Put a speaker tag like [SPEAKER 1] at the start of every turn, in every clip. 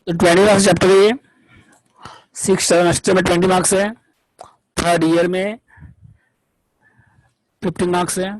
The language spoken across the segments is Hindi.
[SPEAKER 1] तो 20 मार्क्स चैप्टर है ये। 6 सेमेस्टर में 20 मार्क्स है, थर्ड ईयर में 15 मार्क्स है।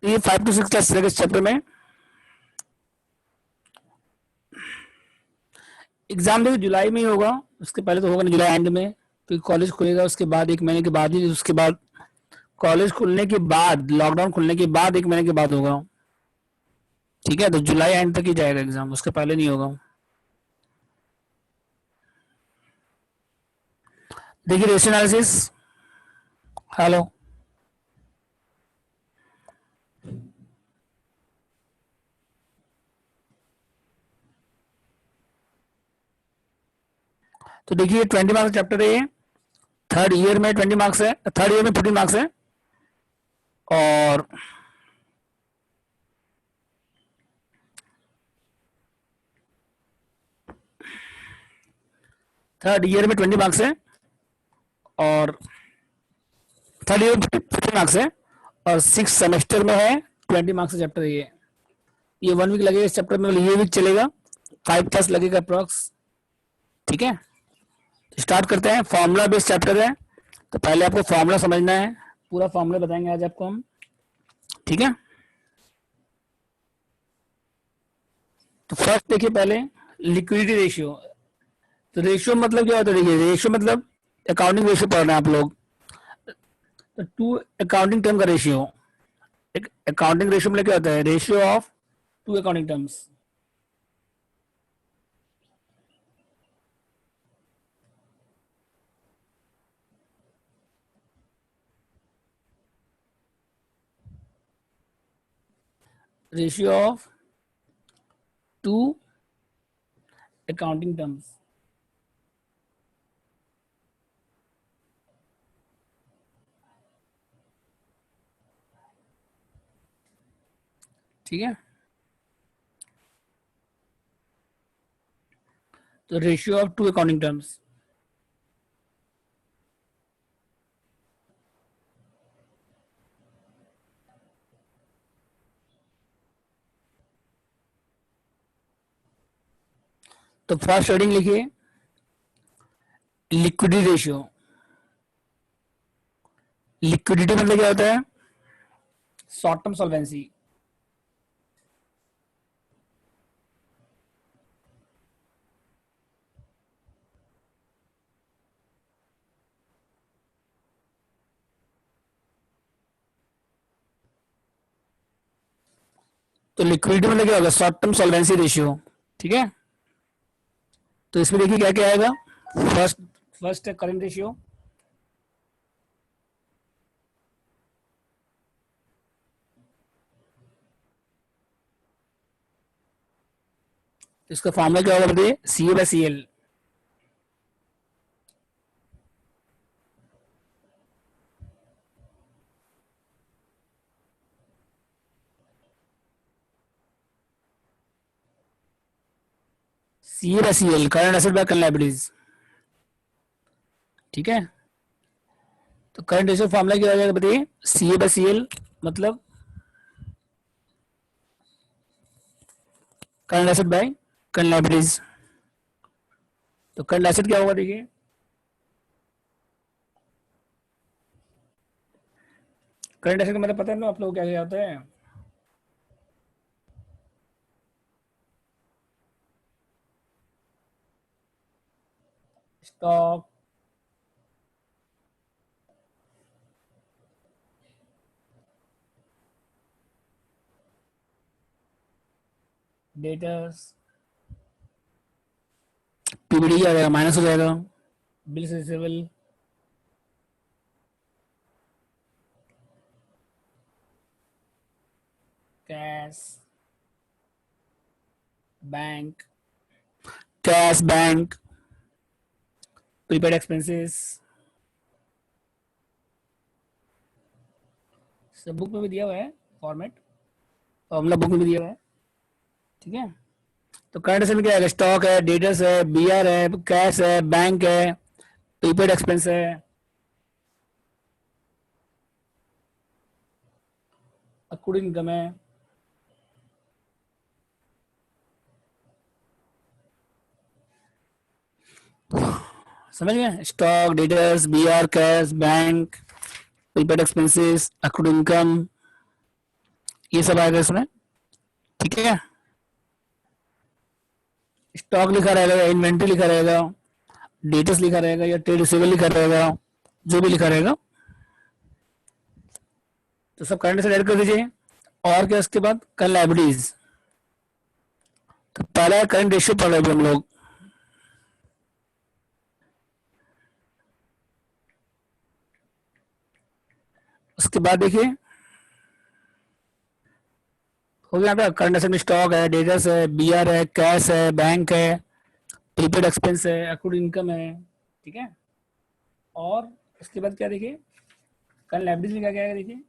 [SPEAKER 1] ये 5 to 6 क्लास रहेगा इस चैप्टर में। एग्जाम देखिए जुलाई में ही होगा, उसके पहले तो होगा नहीं, जुलाई एंड में। फिर कॉलेज खुलेगा उसके बाद 1 महीने के बाद ही, उसके बाद कॉलेज खुलने के बाद, लॉकडाउन खुलने के बाद 1 महीने के बाद होगा। ठीक है, तो जुलाई एंड तक ही जाएगा एग्जाम, उसके पहले नहीं होगा। देखिए रेशियो एनालिसिस। हेलो। तो देखिए 20 मार्क्स चैप्टर है ये। थर्ड ईयर में 20 मार्क्स है, थर्ड ईयर में 15 मार्क्स है। और थर्ड ईयर में 20 मार्क्स है, और थर्ड ईयर में 15 मार्क्स है, और 6 सेमेस्टर में है 20 मार्क्स का चैप्टर है ये 1 वीक लगेगा इस चैप्टर में, ये वीक चलेगा, 5 क्लास लगेगा अप्रॉक्स। ठीक है, स्टार्ट करते हैं। फॉर्मूला बेस्ड चैप्टर है, तो पहले आपको फॉर्मूला समझना है, पूरा फॉर्मूला बताएंगे आज आपको हम। ठीक है, तो फर्स्ट देखिए पहले लिक्विडिटी रेशियो। तो रेशियो मतलब क्या होता है, देखिए रेशियो मतलब अकाउंटिंग रेशियो पढ़ रहे हैं आप लोग, तो टू अकाउंटिंग टर्म का रेशियो। एक अकाउंटिंग रेशियो मतलब क्या होता है, ratio of two accounting terms. Ratio of two accounting terms. ठीक है, तो ratio of two accounting terms. तो फर्स्ट हेडिंग लिखिए लिक्विडिटी रेशियो। लिक्विडिटी मतलब क्या होता है, शॉर्ट टर्म सॉल्वेंसी। तो लिक्विडिटी मतलब क्या होगा, शॉर्ट टर्म सॉल्वेंसी रेशियो। ठीक है, तो इसमें देखिए क्या क्या आएगा। फर्स्ट फर्स्ट है करंट रेशियो। इसका फॉर्मूला क्या होगा बताइए, C A by C L. C A by C L, current asset by current liabilities. ठीक है, तो करंट रेशियो फॉर्मूला क्या हो जाएगा बताइए, C A by C L मतलब current asset by current liabilities. तो करंट एसेट क्या होगा देखिए, करंट एसेट का मतलब पता है ना आप लोग क्या होता है, स्टॉक, डेटर्स, पीबीडी आ जाएगा, माइनस हो जाएगा, bills receivable, cash, bank, cash, bank, prepaid expenses, सब बुक में भी दिया हुआ है फॉर्मेट, फॉर्मूला बुक में भी दिया हुआ है। ठीक है, तो करंट एसेट में क्या है, स्टॉक है, डेटर्स है, बीआर है, कैश है, बैंक है, प्रीपेड एक्सपेंस है, अक्रूड इनकम है। समझ गए, stock, debtors, BR, cash, bank, prepaid expenses, accrued income, ये सब आएगा इसमें। ठीक है, स्टॉक लिखा रहेगा या इन्वेंट्री लिखा रहेगा, डेटर्स लिखा रहेगा या ट्रेड रिसीवेबल लिखा रहेगा, जो भी लिखा रहेगा तो सब करंट एसेट ऐड कर दीजिए। और क्या उसके बाद करंट लायबिलिटीज, तो पहला करंट रेशियो पढ़ रहे हम लोग। उसके बाद देखिए हो गया आपका करंट एसेट में स्टॉक है, डेटर्स है, बीआर है, कैश है, बैंक है, प्रीपेड एक्सपेंस है, अक्रूड इनकम है। ठीक है, और उसके बाद क्या देखिए करंट लायबिलिटीज में क्या क्या है देखिए,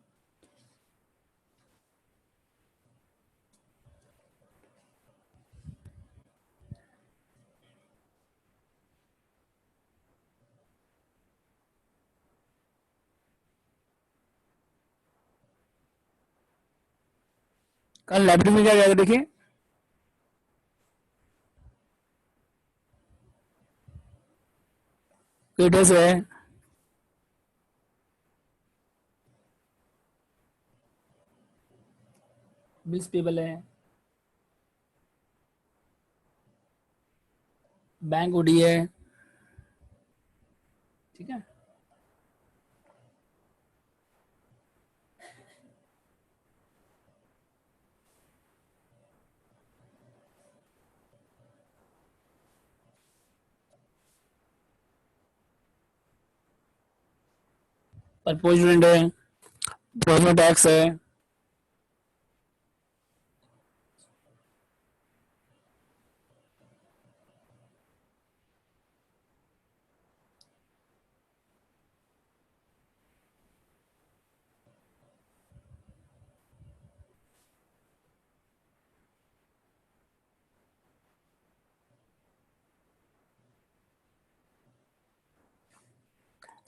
[SPEAKER 1] करंट लायबिलिटी में क्या क्या है देखिए, क्रेडिटर्स है, बिल्स पेबल है, बैंक ओडी है। ठीक है, परपोजिडेंट है, प्रोविजनल टैक्स है,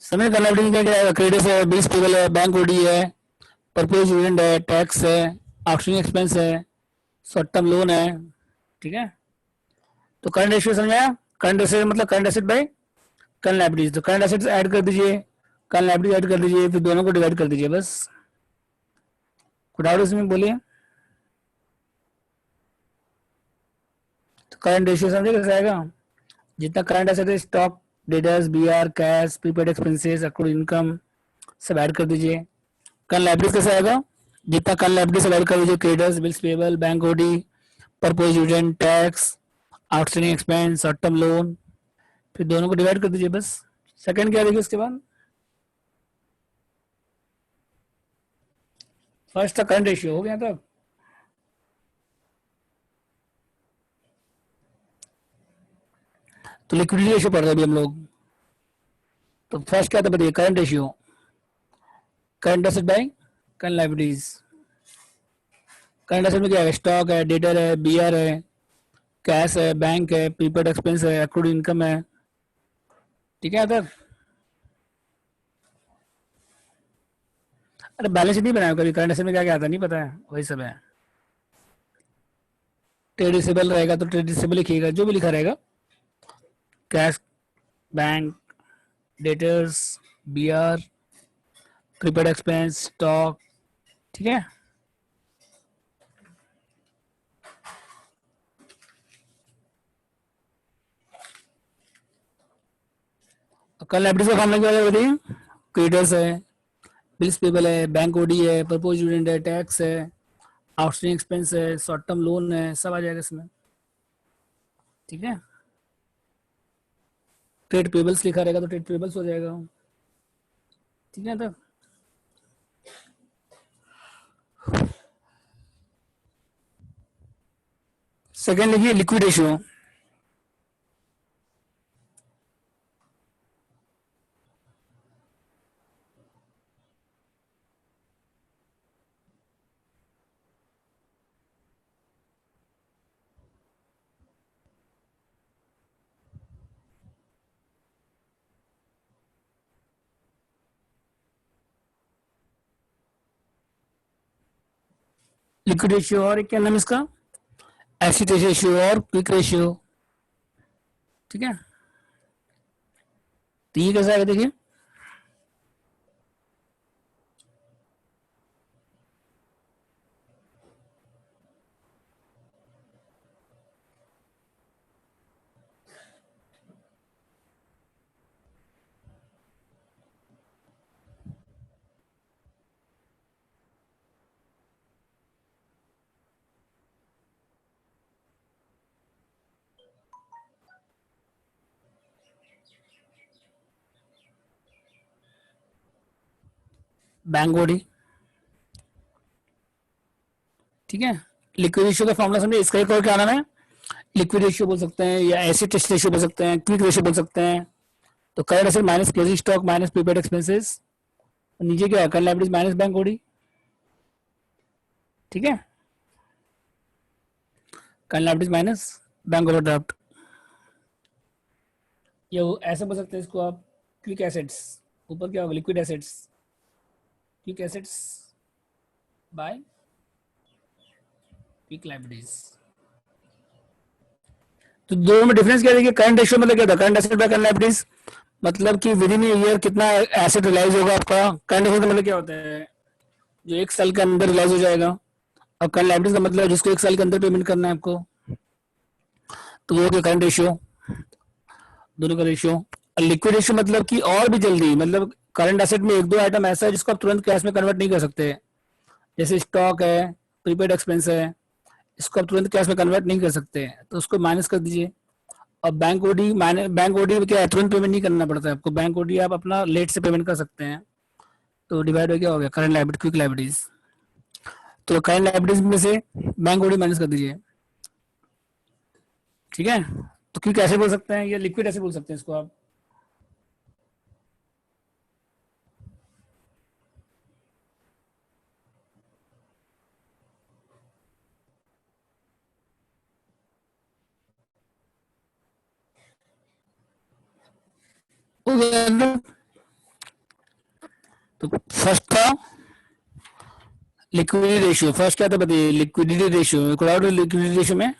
[SPEAKER 1] समय करंट लायबिलिटी में क्या क्या है, क्रेडिटर्स है, बिल्स पेबल है, बैंक ओडी है, परपोज डिविडेंड है, टैक्स है, आउटस्टैंडिंग एक्सपेंस है, शॉर्ट टर्म लोन है। ठीक है, तो करंट रेशियो समझाया, करंट एसेट मतलब current asset by current liabilities, तो करंट एसेट्स ऐड कर दीजिए, करंट लायबिलिटी ऐड कर दीजिए, फिर दोनों को डिवाइड कर दीजिए बस। कुछ डाउट इसमें बोलिए। तो करंट रेशियो समझे कैसे आएगा, जितना करंट एसेट है, stock, debtors, BR, cash, prepaid expenses, accrued income, सब ऐड कर दीजिए। करंट लायबिलिटीज कैसे आएगा, जितना करंट लायबिलिटी सब ऐड कर दीजिए, creditors, bills payable, bank OD, propose dividend, tax, outstanding expense, short term loan, फिर दोनों को डिवाइड कर दीजिए बस। सेकंड क्या देखिए उसके बाद, फर्स्ट था करंट रेशियो, हो गया तब। तो लिक्विडिटी रेशियो पढ़ रहे हैं अभी हम लोग। तो फर्स्ट क्या था बताइए, current ratio, current asset by current liabilities. Current asset में क्या है, स्टॉक है, डेटर है, बीआर है, कैश है, बैंक है, प्रीपेड एक्सपेंस है, अक्रूड इनकम है। ठीक है तब। अरे बैलेंस शीट नहीं बनाया कभी, करंट एसेट में क्या क्या आता नहीं पता है, वही सब है। ट्रेड रिसीवेबल रहेगा तो ट्रेड रिसीवेबल लिखिएगा, जो भी लिखा रहेगा, cash, bank, debtors, BR, prepaid expense, stock. ठीक है, कल लाइब्रेरी का फॉर्मूला क्या है बताइए, क्रेडिटर्स है, बिल्स पेबल है, बैंक ओडी है, प्रपोज डिविडेंड है, टैक्स है, आउटस्टैंडिंग एक्सपेंस है, शॉर्ट टर्म लोन है, सब आ जाएगा इसमें। ठीक है, ट्रेड पेबल्स लिखा रहेगा तो ट्रेड पेबल्स हो जाएगा। ठीक है, तो सेकेंड लिखिए लिक्विड रेशियो। लिक्विड रेशियो और एक क्या नाम इसका, एसिड रेशियो और क्विक रेशियो। ठीक है, तो ये कैसा है देखिए, बैंक बॉडी। ठीक है, लिक्विड रेशियो का फॉर्मूला समझे, इसका एक और क्या नाम है, लिक्विड रेशियो बोल सकते हैं या एसिड टेस्ट रेशियो बोल सकते हैं, क्विक रेशियो बोल सकते हैं। तो current asset minus closing stock minus prepaid expenses, नीचे क्या है, current liabilities minus bank body. ठीक है, current liabilities minus bank overdraft. ये ऐसे बोल सकते हैं इसको आप, क्विक एसेट्स, ऊपर क्या होगा, liquid assets, quick assets bye quick liabilities. तो दोनों में डिफरेंस क्या देखिए, करंट रेशियो मतलब क्या था, current asset by current liabilities, मतलब कि विद इन ईयर कितना एसेट रिलाइज होगा आपका। करंट एसेट का मतलब क्या होता है, जो एक साल के अंदर रिलाइज हो जाएगा, और करंट लायबिलिटीज का मतलब जिसको एक साल के अंदर पेमेंट करना है आपको। तो वो क्या, करंट रेशियो, दोनों का रेशियो। लिक्विड रेशियो मतलब कि और भी जल्दी, मतलब करंट एसेट में एक दो आइटम ऐसा है जिसको आप तुरंत कैश में कन्वर्ट नहीं कर सकते, जैसे स्टॉक है, प्रीपेड एक्सपेंस है, इसको आप तुरंत कैश में कन्वर्ट नहीं कर सकते, तो उसको माइनस कर दीजिए। और बैंक ओडी, बैंक ओडी में क्या है, तुरंत पेमेंट नहीं करना पड़ता है आपको, बैंक ओडी आप अपना लेट से पेमेंट कर सकते हैं। तो डिवाइड हो क्या हो गया, करंट लायबिलिटी क्विक लायबिलिटीज। तो करंट लायबिलिटीज में से बैंक ओडी माइनस कर दीजिए। ठीक है, तो क्विक ऐसे बोल सकते हैं या लिक्विड ऐसे बोल सकते हैं इसको आप। तो फर्स्ट था लिक्विडिटी रेशियो, फर्स्ट क्या था बताइए, लिक्विडिटी रेशियो। कोई डाउट है लिक्विडिटी रेशियो में,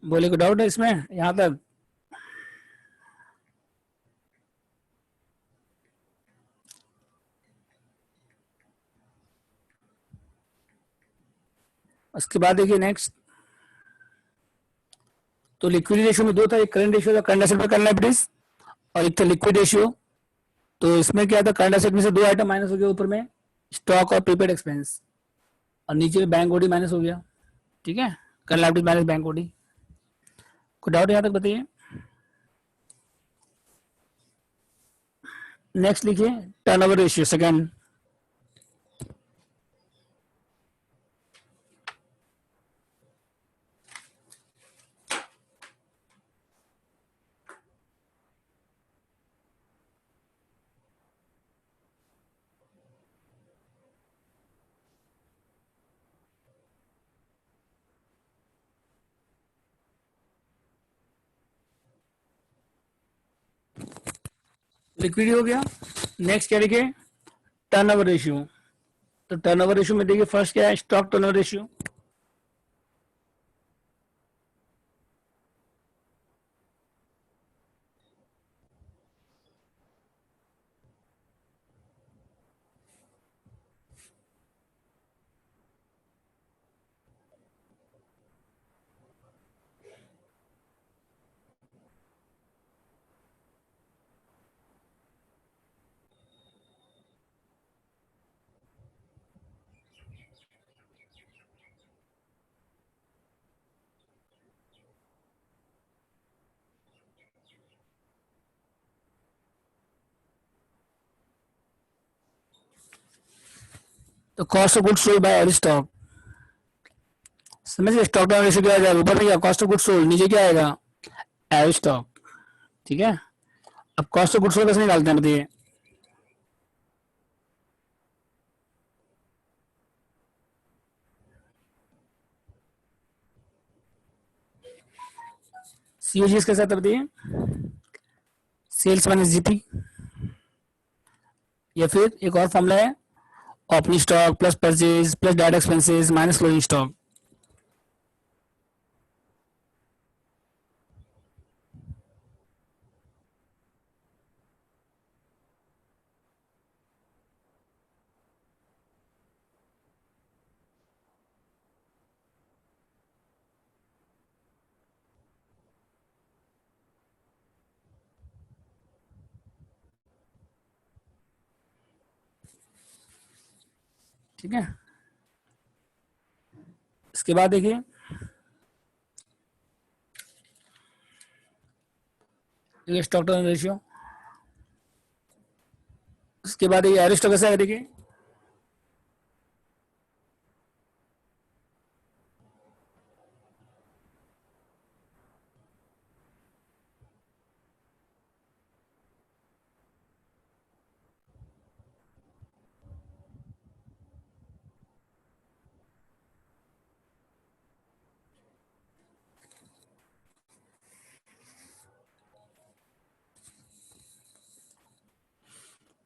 [SPEAKER 1] बोले कोई डाउट है इसमें यहाँ तक। उसके बाद देखिए नेक्स्ट, तो लिक्विडिटी रेशियो में दो था, एक करंट रेशियो था, करंट एसेट पर करंट लायबिलिटीज, और एक था लिक्विड रेशियो। तो इसमें क्या था, करंट एसेट में से दो आइटम माइनस हो गया, ऊपर में स्टॉक और प्रीपेड एक्सपेंस, और नीचे में बैंक ओडी माइनस हो गया। ठीक है, current liabilities minus bank OD. कोई डाउट यहाँ तक बताइए। नेक्स्ट लिखिए टर्नओवर रेशियो सेकंड। लिक्विडिटी हो गया। नेक्स्ट क्या लिखे, टर्नओवर रेशियो। तो टर्नओवर रेशियो में देखिए फर्स्ट क्या है, स्टॉक टर्नओवर रेशियो। तो cost of goods sold by average stock. समझिए स्टॉक डाउन रेशियो क्या आ जाएगा, ऊपर में क्या कॉस्ट ऑफ गुड्स सोल्ड, नीचे क्या आएगा एवरेज स्टॉक। ठीक है, अब कॉस्ट ऑफ गुड्स सोल्ड कैसे निकालते हैं बताइए। सीओजीएस कैसे आता है बताइए, सेल्स माइनस जीपी, या फिर एक और फॉर्मूला है opening stock plus purchase plus direct expenses minus closing stock. ठीक है, इसके बाद देखिए ये स्टॉक टर्न रेशियो, उसके बाद ये एवरेज स्टॉक कैसा है देखिए,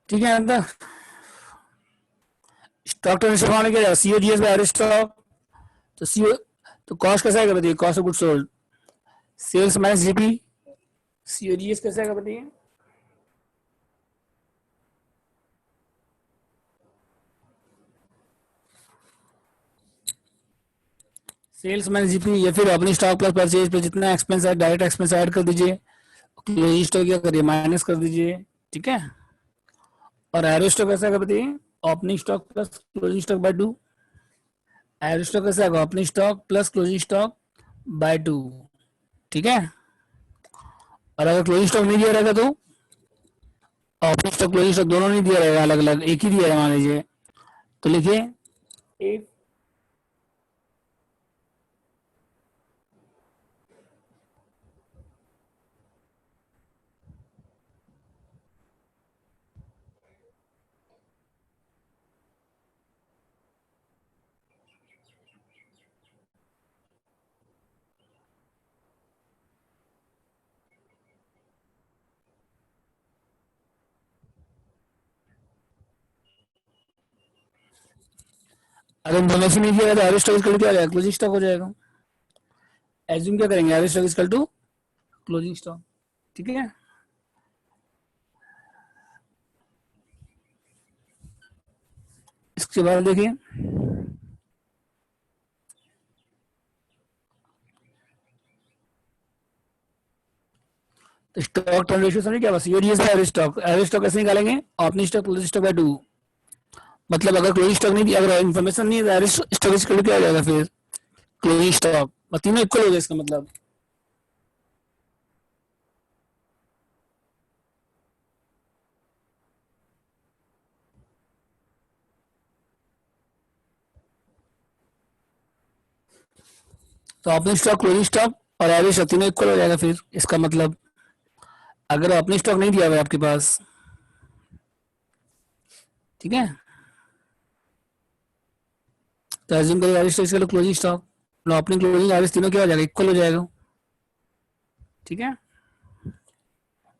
[SPEAKER 1] ठीक है अंदर स्टॉक टर्न रेशियो बनाने क्या सीओजीएस बाय एवरेज स्टॉक, तो सीओ तो कॉस्ट कैसा आएगा बताइए, cost of goods sold sales minus GP, COGS कैसा आएगा बताइए, सेल्स माइनस जीपी, या फिर ओपनिंग स्टॉक प्लस परचेज पे जितना एक्सपेंस है डायरेक्ट एक्सपेंस ऐड कर दीजिए, क्लोजिंग स्टॉक क्या करिए माइनस कर दीजिए। ठीक है, और एवरेज स्टॉक कैसा आएगा बताइए, opening stock plus closing stock by two, average stock कैसा आएगा opening stock plus closing stock by two. ठीक है, और अगर क्लोजिंग स्टॉक नहीं दिया रहेगा तो ओपनिंग स्टॉक क्लोजिंग स्टॉक दोनों नहीं दिया रहेगा, अलग अलग एक ही दिया है मान लीजिए, तो लिखिए एक, अगर इन्फॉर्मेशन नहीं दिया तो एवरेज स्टॉक इक्वल क्या हो जाएगा क्लोजिंग स्टॉक हो जाएगा। एज्यूम क्या करेंगे average stock equal to closing stock. ठीक है, इसके बाद देखिए तो स्टॉक टर्न रेशियो समझे क्या, बस यूडीएस एवरेज स्टॉक कैसे निकालेंगे, opening stock closing stock by two, मतलब अगर क्लोजिंग स्टॉक नहीं दिया, अगर इन्फॉर्मेशन नहीं है तो एवरेज स्टॉक इक्वल क्या हो जाएगा फिर क्लोजिंग स्टॉक, और तीनों इक्वल हो गए इसका मतलब। तो ओपनिंग स्टॉक क्लोजिंग स्टॉक और एवरेज स्टॉक तीनों इक्वल हो जाएगा फिर इसका मतलब, अगर ओपनिंग स्टॉक नहीं दिया हुआ है आपके पास। ठीक है, तो एज्यूम करिए average stock closing stock, opening closing average तीनों क्या हो जाएगा इक्वल हो जाएगा। ठीक है,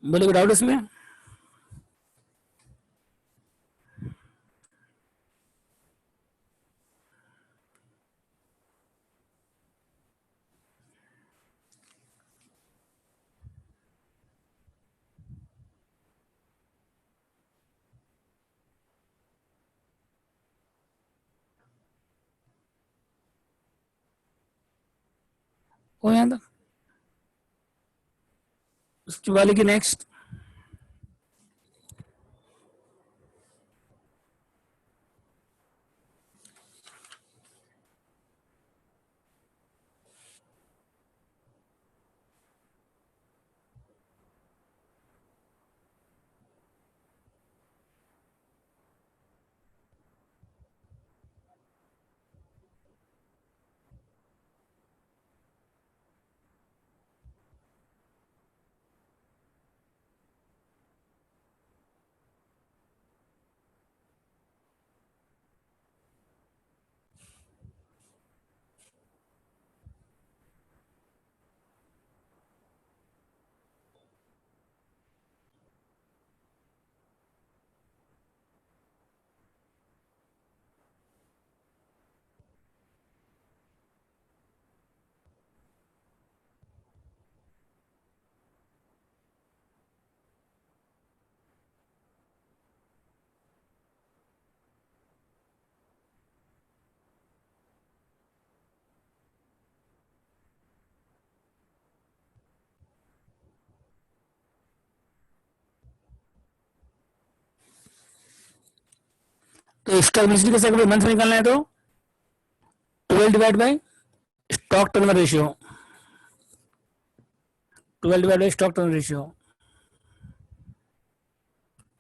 [SPEAKER 1] बोले कोई डाउट इसमें। हो यहाँ तक, उसके वाले की नेक्स्ट। तो स्टॉक वेलोसिटी कैसे मंथ में निकालना है, तो 12 divide by stock turnover ratio, 12 divide by stock turnover ratio.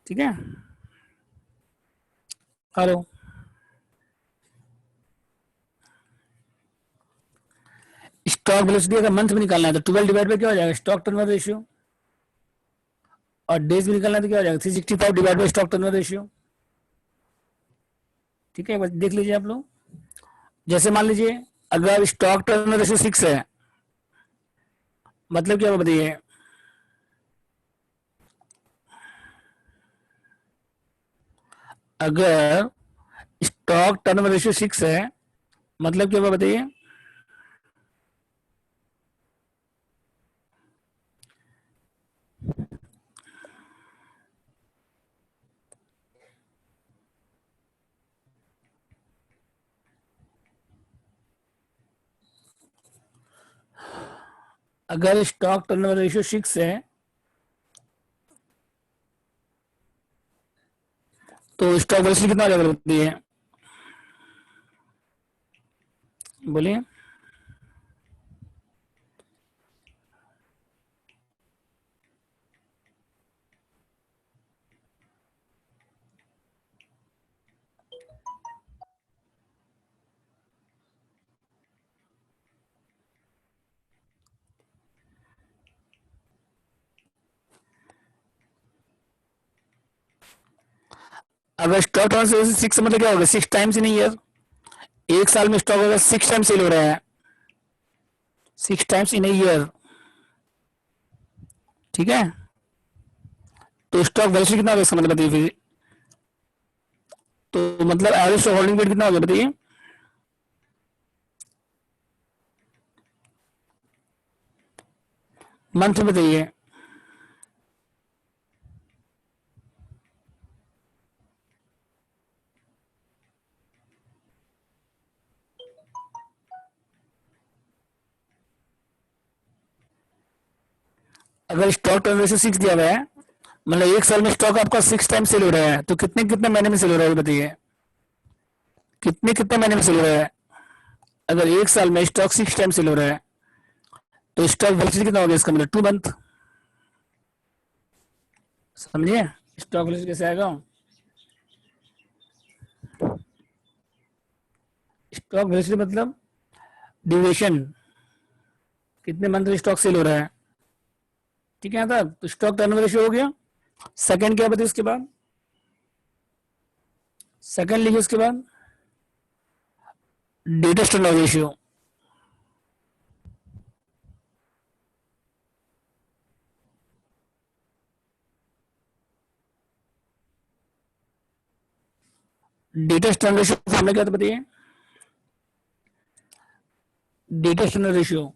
[SPEAKER 1] ठीक है, हेलो। स्टॉक वेलोसिटी अगर मंथ में निकालना है तो 12 डिवाइड बाई क्या हो जाएगा, स्टॉक टर्नओवर रेशियो, और डेज में निकालना है तो क्या हो जाएगा, 365 divide by stock turnover ratio. ठीक है, बस देख लीजिए आप लोग। जैसे मान लीजिए अगर स्टॉक टर्नओवर रेशियो 6 है, मतलब क्या बताइए, अगर स्टॉक टर्नओवर रेशियो 6 है, मतलब क्या बताइए, अगर स्टॉक टर्नओवर रेशियो 6 है तो स्टॉक वेलोसिटी कितना लेवल होती है, बोलिए। अगर स्टॉक टर्नओवर रेशियो 6 मतलब क्या होगा, 6 टाइम्स इन ईयर, एक साल में स्टॉक अगर 6 टाइम्स सेल हो रहा है, 6 टाइम्स इन ईयर, ठीक है, तो स्टॉक वेलोसिटी कितना होगा इसका मतलब बताइए फिर। तो मतलब एवरेज स्टॉक होल्डिंग पीरियड कितना होगा बताइए, मंथ में बताइए। अगर स्टॉक टर्न रेशियो 6 दिया हुआ है, मतलब एक साल में स्टॉक आपका 6 टाइम सेल हो रहा है, तो कितने कितने महीने में सेल हो रहा है बताइए, कितने कितने महीने में सेल हो रहा है। अगर एक साल में स्टॉक 6 टाइम सेल हो रहा है तो स्टॉक वेलोसिटी कितना होगा इसका मतलब 2 मंथ, समझिए स्टॉक वेलोसिटी कैसे आएगा। स्टॉक वेलोसिटी मतलब ड्यूरेशन, कितने मंथ में स्टॉक सेल हो रहा है। ठीक है, था तो स्टॉक टर्नओवर रेशियो हो गया। सेकंड क्या बताइए उसके बाद, सेकंड लिखिए उसके बाद डेटेस्ट टर्नओवर रेशियो। डेटेस्ट टर्नओवर रेशियो फॉर्मूला क्या था बताइए, डेटेस्ट turnover ratio,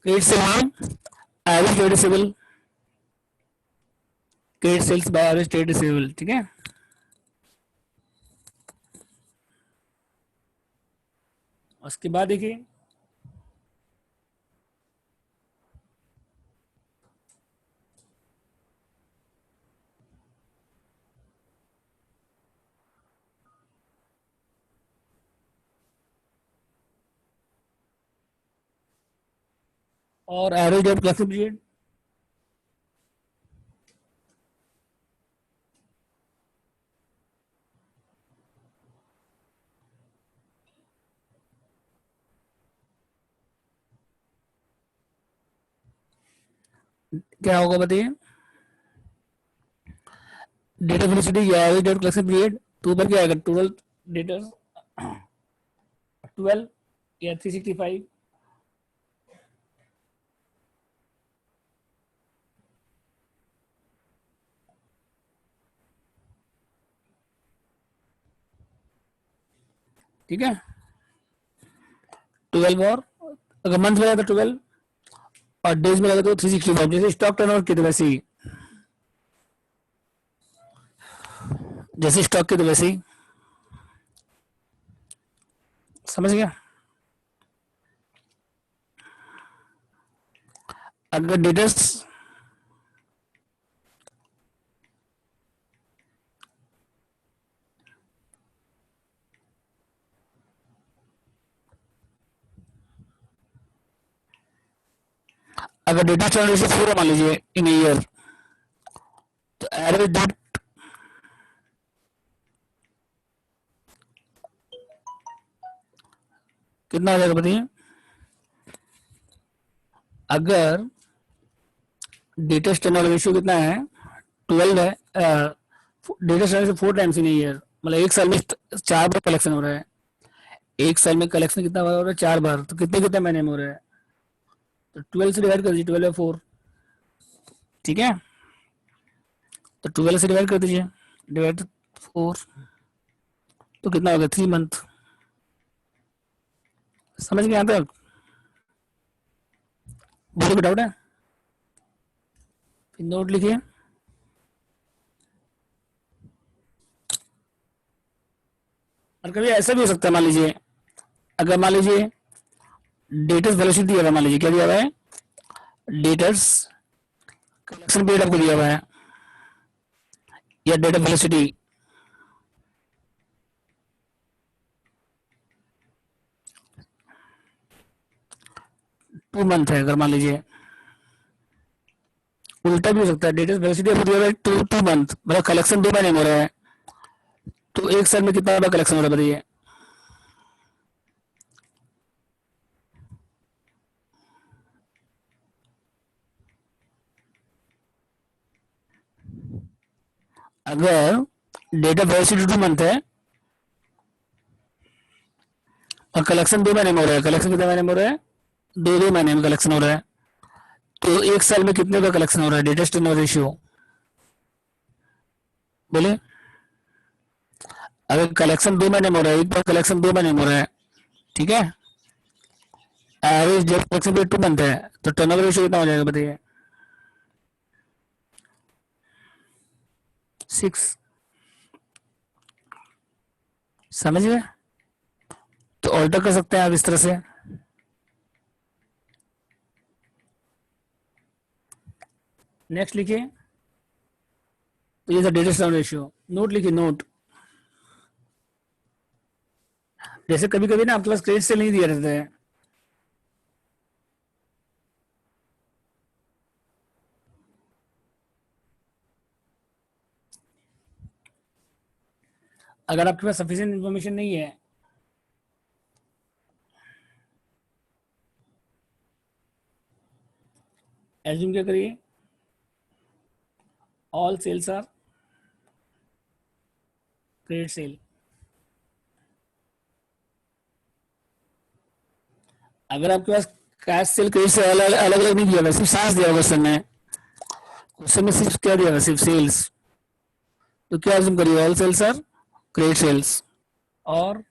[SPEAKER 1] credit sale average trade receivable, credit sales by average trade receivable. ठीक है, उसके बाद देखिए और एवरेज डेट क्लासिक पीरियड, क्या होगा बताइए, डेटा वेलोसिटी या एवरेज डेट क्लासिक पीरियड, तो ऊपर क्या आएगा 12 डेटा, 12 या 365। ठीक है, 12 और अगर मंथ में तो 12 और डेज में लगे तो 365, जैसे स्टॉक टर्नओवर कितने वैसे ही। जैसे स्टॉक के तो वैसे ही, समझ गया। अगर डेटर्स अगर डेटा टर्न रेशियो 4 मान लीजिए इन ईयर, तो एवरेज डेट कितना हो जाएगा बताइए। अगर डेटा टर्न रेशियो कितना है, 12 है, data turn ratio 4 times in year, मतलब एक साल में 4 बार कलेक्शन हो रहा है। एक साल में कलेक्शन कितना बार हो रहा है, 4 बार, तो कितने कितने महीने में हो रहा है, तो 12 से डिवाइड कर दीजिए, 12 बाई 4, ठीक है। तो 12 से डिवाइड कर दीजिए, डिवाइड 4, तो कितना होगा 3 मंथ। समझ गए यहाँ तक, बोलो कोई डाउट है, फिर नोट लिखिए। और कभी ऐसा भी हो सकता है, मान लीजिए अगर मान लीजिए डेटर्स वेलोसिटी दिया हुआ है, मान लीजिए क्या दिया हुआ है, डेटर्स कलेक्शन पीरियड आपको दिया हुआ है, या डेटा वेलोसिटी, टू मंथ है, अगर मान लीजिए उल्टा भी हो सकता है, डेटा वेलोसिटी आपको दिया हुआ है टू मंथ, मतलब कलेक्शन 2 महीने में हो रहा है, तो एक साल में कितना बार कलेक्शन हो रहा है बताइए। अगर डेटा वेलोसिटी 2 मंथ है और कलेक्शन 2 महीने में हो रहा है, कलेक्शन कितने महीने में हो रहा है, 2 महीने में कलेक्शन हो रहा है, तो एक साल में कितने का कलेक्शन हो रहा है, डेटा टर्नओवर रेशियो बोले। अगर कलेक्शन 2 महीने में हो रहा है, एक बार कलेक्शन 2 महीने में हो रहा है, ठीक है, एवरेज जब कलेक्शन पीरियड 2 मंथ है, तो टर्नओवर रेशियो कितना हो जाएगा बताइए, 6। समझ गए, तो ऑल्टर कर सकते हैं आप इस तरह से। नेक्स्ट लिखिए, तो ये था डेटा टर्नओवर रेशियो। नोट लिखिए, नोट, जैसे कभी कभी ना आपके पास क्रेडिट सेल नहीं दिया रहता है, अगर आपके पास सफिशिएंट इन्फॉर्मेशन नहीं है, एज्यूम क्या करिए, all sales are credit sale. अगर आपके पास कैश सेल क्रेडिट सेल अलग अलग नहीं दिया हुआ, सिर्फ सांस दिया होगा क्वेश्चन में, क्वेश्चन में सिर्फ क्या दिया हुआ, सिर्फ सेल्स, तो क्या एज्यूम करिए, all sales are credit sales. और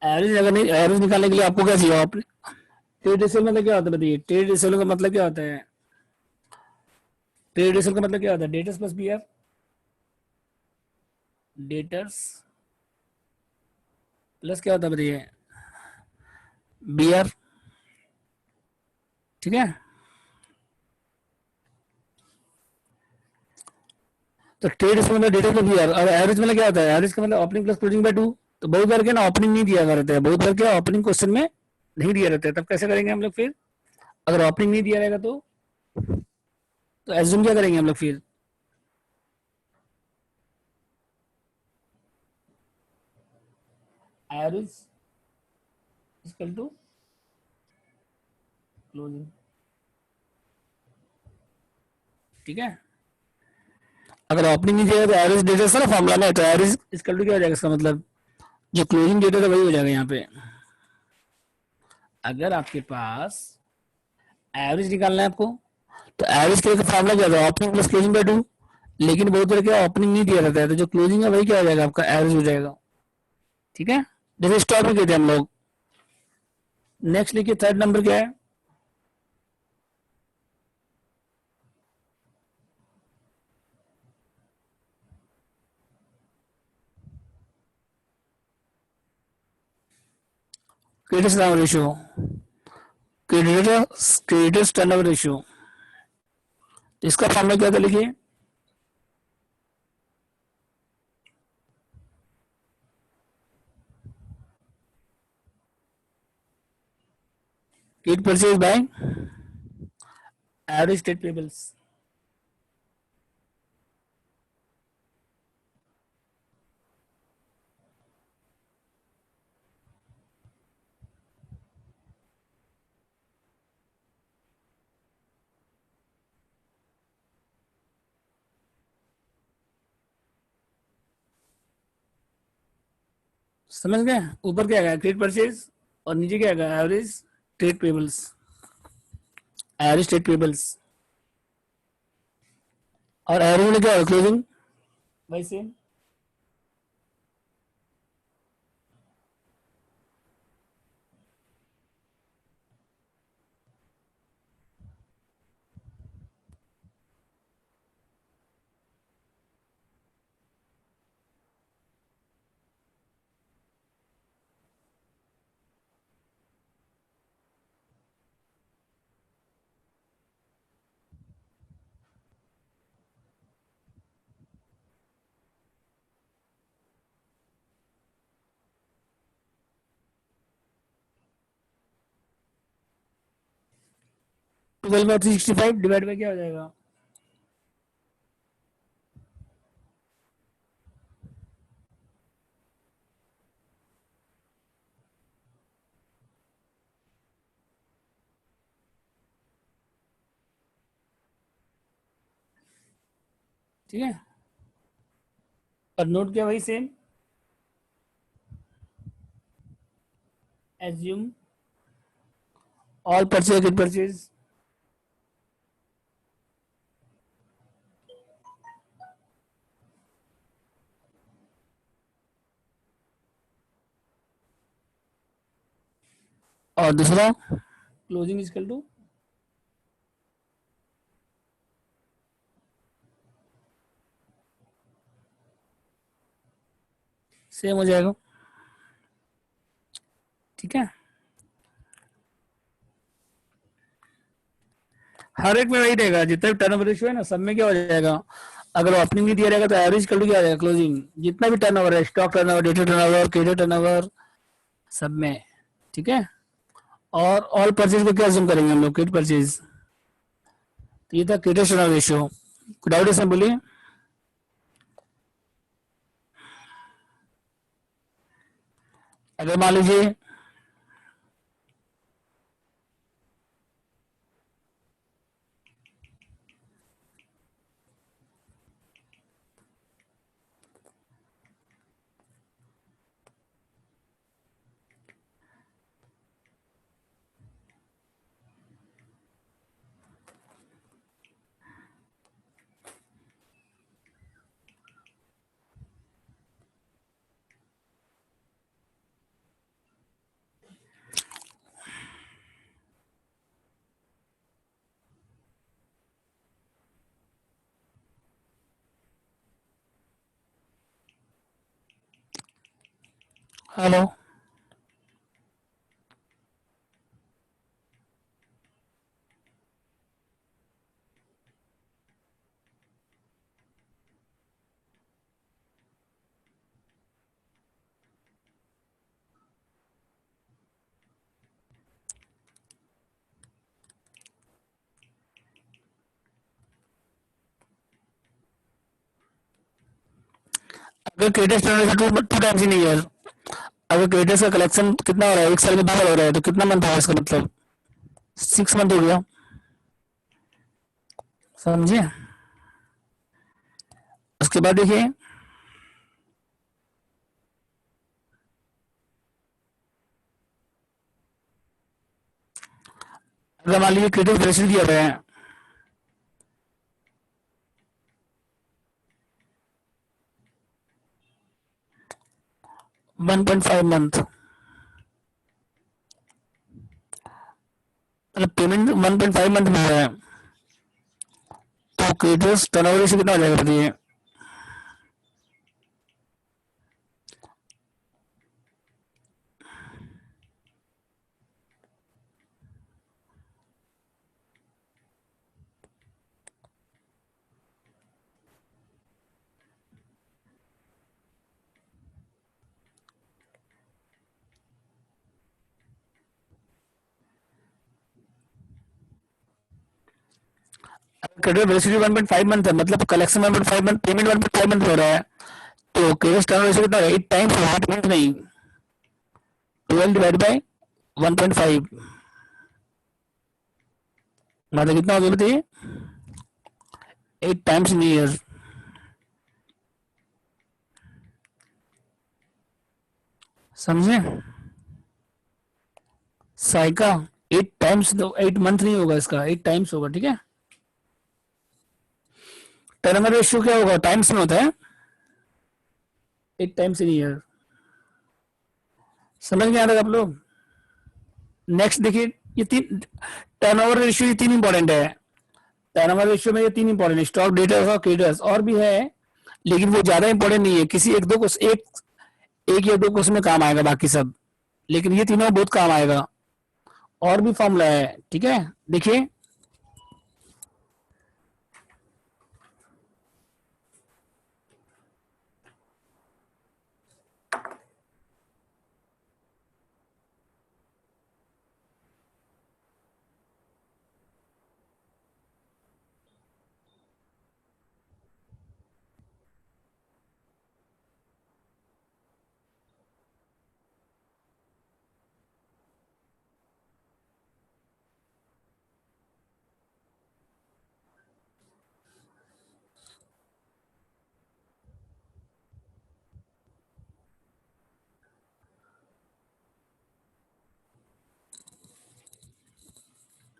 [SPEAKER 1] एवरेज अगर नहीं, एवरेज निकालने के लिए आपको क्या चाहिए, आप ट्रेड रेशियो मतलब क्या होता है बताइए, ट्रेड रेशियो का मतलब क्या होता है, ट्रेड रेशियो का मतलब क्या होता है, debtors plus B R, debtors plus क्या होता है बताइए, बी आर, ठीक है। तो ट्रेड रेशियो मतलब डेटर प्लस बी आर, और एवरेज मतलब क्या होता है, एवरेज का मतलब ओपनिंग प्लस क्लोजिंग बाय 2। तो बहुत बार क्या ना ओपनिंग नहीं दिया रहता है, बहुत बार क्या ओपनिंग क्वेश्चन में नहीं दिया रहता है, तब कैसे करेंगे हम लोग फिर, अगर ओपनिंग नहीं दिया रहेगा तो एज्यूम क्या करेंगे हम लोग फिर, एवरेज इक्वल टू क्लोजिंग, ठीक है। अगर ओपनिंग नहीं दिया तो एवरेज डेटा सारा फॉर्मूला में है, तो एवरेज इक्वल टू क्या हो जाएगा, इसका मतलब जो क्लोजिंग डेटा था वही हो जाएगा यहाँ पे। अगर आपके पास एवरेज निकालना है आपको, तो एवरेज का फॉर्मूला क्या था, ओपनिंग प्लस क्लोजिंग बाय 2, लेकिन बहुत बार क्या ओपनिंग नहीं दिया रहता है, तो जो क्लोजिंग है वही क्या हो जाएगा, आपका एवरेज हो जाएगा, ठीक है। जैसे स्टॉक में कहते हैं हम लोग। नेक्स्ट लिखिए, थर्ड नंबर क्या है, credit turnover ratio, credit turnover ratio, इसका फॉर्मूला क्या था लिखिए। Credit purchase by average trade payables. समझ गए? ऊपर क्या आएगा क्रेडिट परचेज और नीचे क्या आएगा average trade payables, average trade payables. और एवरेज में क्या होगा क्लोजिंग भाई same. Twelve by 365 divide by क्या हो जाएगा, ठीक है। और नोट क्या वही same, assume all purchase credit purchase. और दूसरा क्लोजिंग इजकल टू सेम हो जाएगा, ठीक है। हर एक में वही रहेगा, जितना भी टर्नओवर रेशियो है ना सब में क्या हो जाएगा, अगर ओपनिंग नहीं दिया रहेगा तो एवरेज कर क्या आ जाएगा क्लोजिंग, जितना भी टर्नओवर है stock turnover data turnover credit turnover सब में, ठीक है। और ऑल परचेज को क्या जूम करेंगे हम लोग क्रेडिट परचेज, तो ये था क्रेडिट टर्नओवर रेशियो। डाउट इसमें बोलिए। अगर मान लीजिए हेलो, अगर credit turnover two times in year, अगर क्रेडिटर्स का कलेक्शन कितना हो रहा है एक साल में 2 बार हो रहा है तो कितना मंथ होगा इसका मतलब 6 मंथ हो गया, समझे। उसके बाद देखिए अगर मान लीजिए क्रेडिट वैल्यूशन दिया हुआ है 1.5 मंथ, मतलब पेमेंट 1.5 मंथ में हो रहा है तो क्रेडिटर्स टर्नओवर से कितना हो जाएगा बताइए। क्रेडिट वेलोसिटी 1.5 मंथ है, मतलब कलेक्शन 1.5 मंथ, पेमेंट 1.5 मंथ हो रहा है, तो क्रेडिट टर्न रेशियो कितना है? 8 टाइम्स, 8 मंथ नहीं, 12 डिवाइड बाय 1.5, मतलब कितना हो गया बताइए? 8 टाइम्स इन ईयर। समझे? साइका 8 टाइम्स, 8 मंथ नहीं होगा इसका, 8 टाइम्स होगा, ठीक है। टर्नओवर रेशियो क्या होगा? टाइम्स में होता है, 8 टाइम्स इन ईयर। समझ में आ रहा है आप लोग? नेक्स्ट देखिए, ये तीन टर्नओवर रेशियो, ये तीन इंपॉर्टेंट है। टर्नओवर रेशियो में ये तीन इंपॉर्टेंट है, स्टॉक, डेटर्स और क्रेडिटर्स, और भी है लेकिन वो ज्यादा इंपॉर्टेंट नहीं है, किसी एक दो को, एक या दो क्वेश्चन में काम आएगा, बाकी सब, लेकिन ये तीनों बहुत काम आएगा। और भी फॉर्मूला है, ठीक है, देखिए।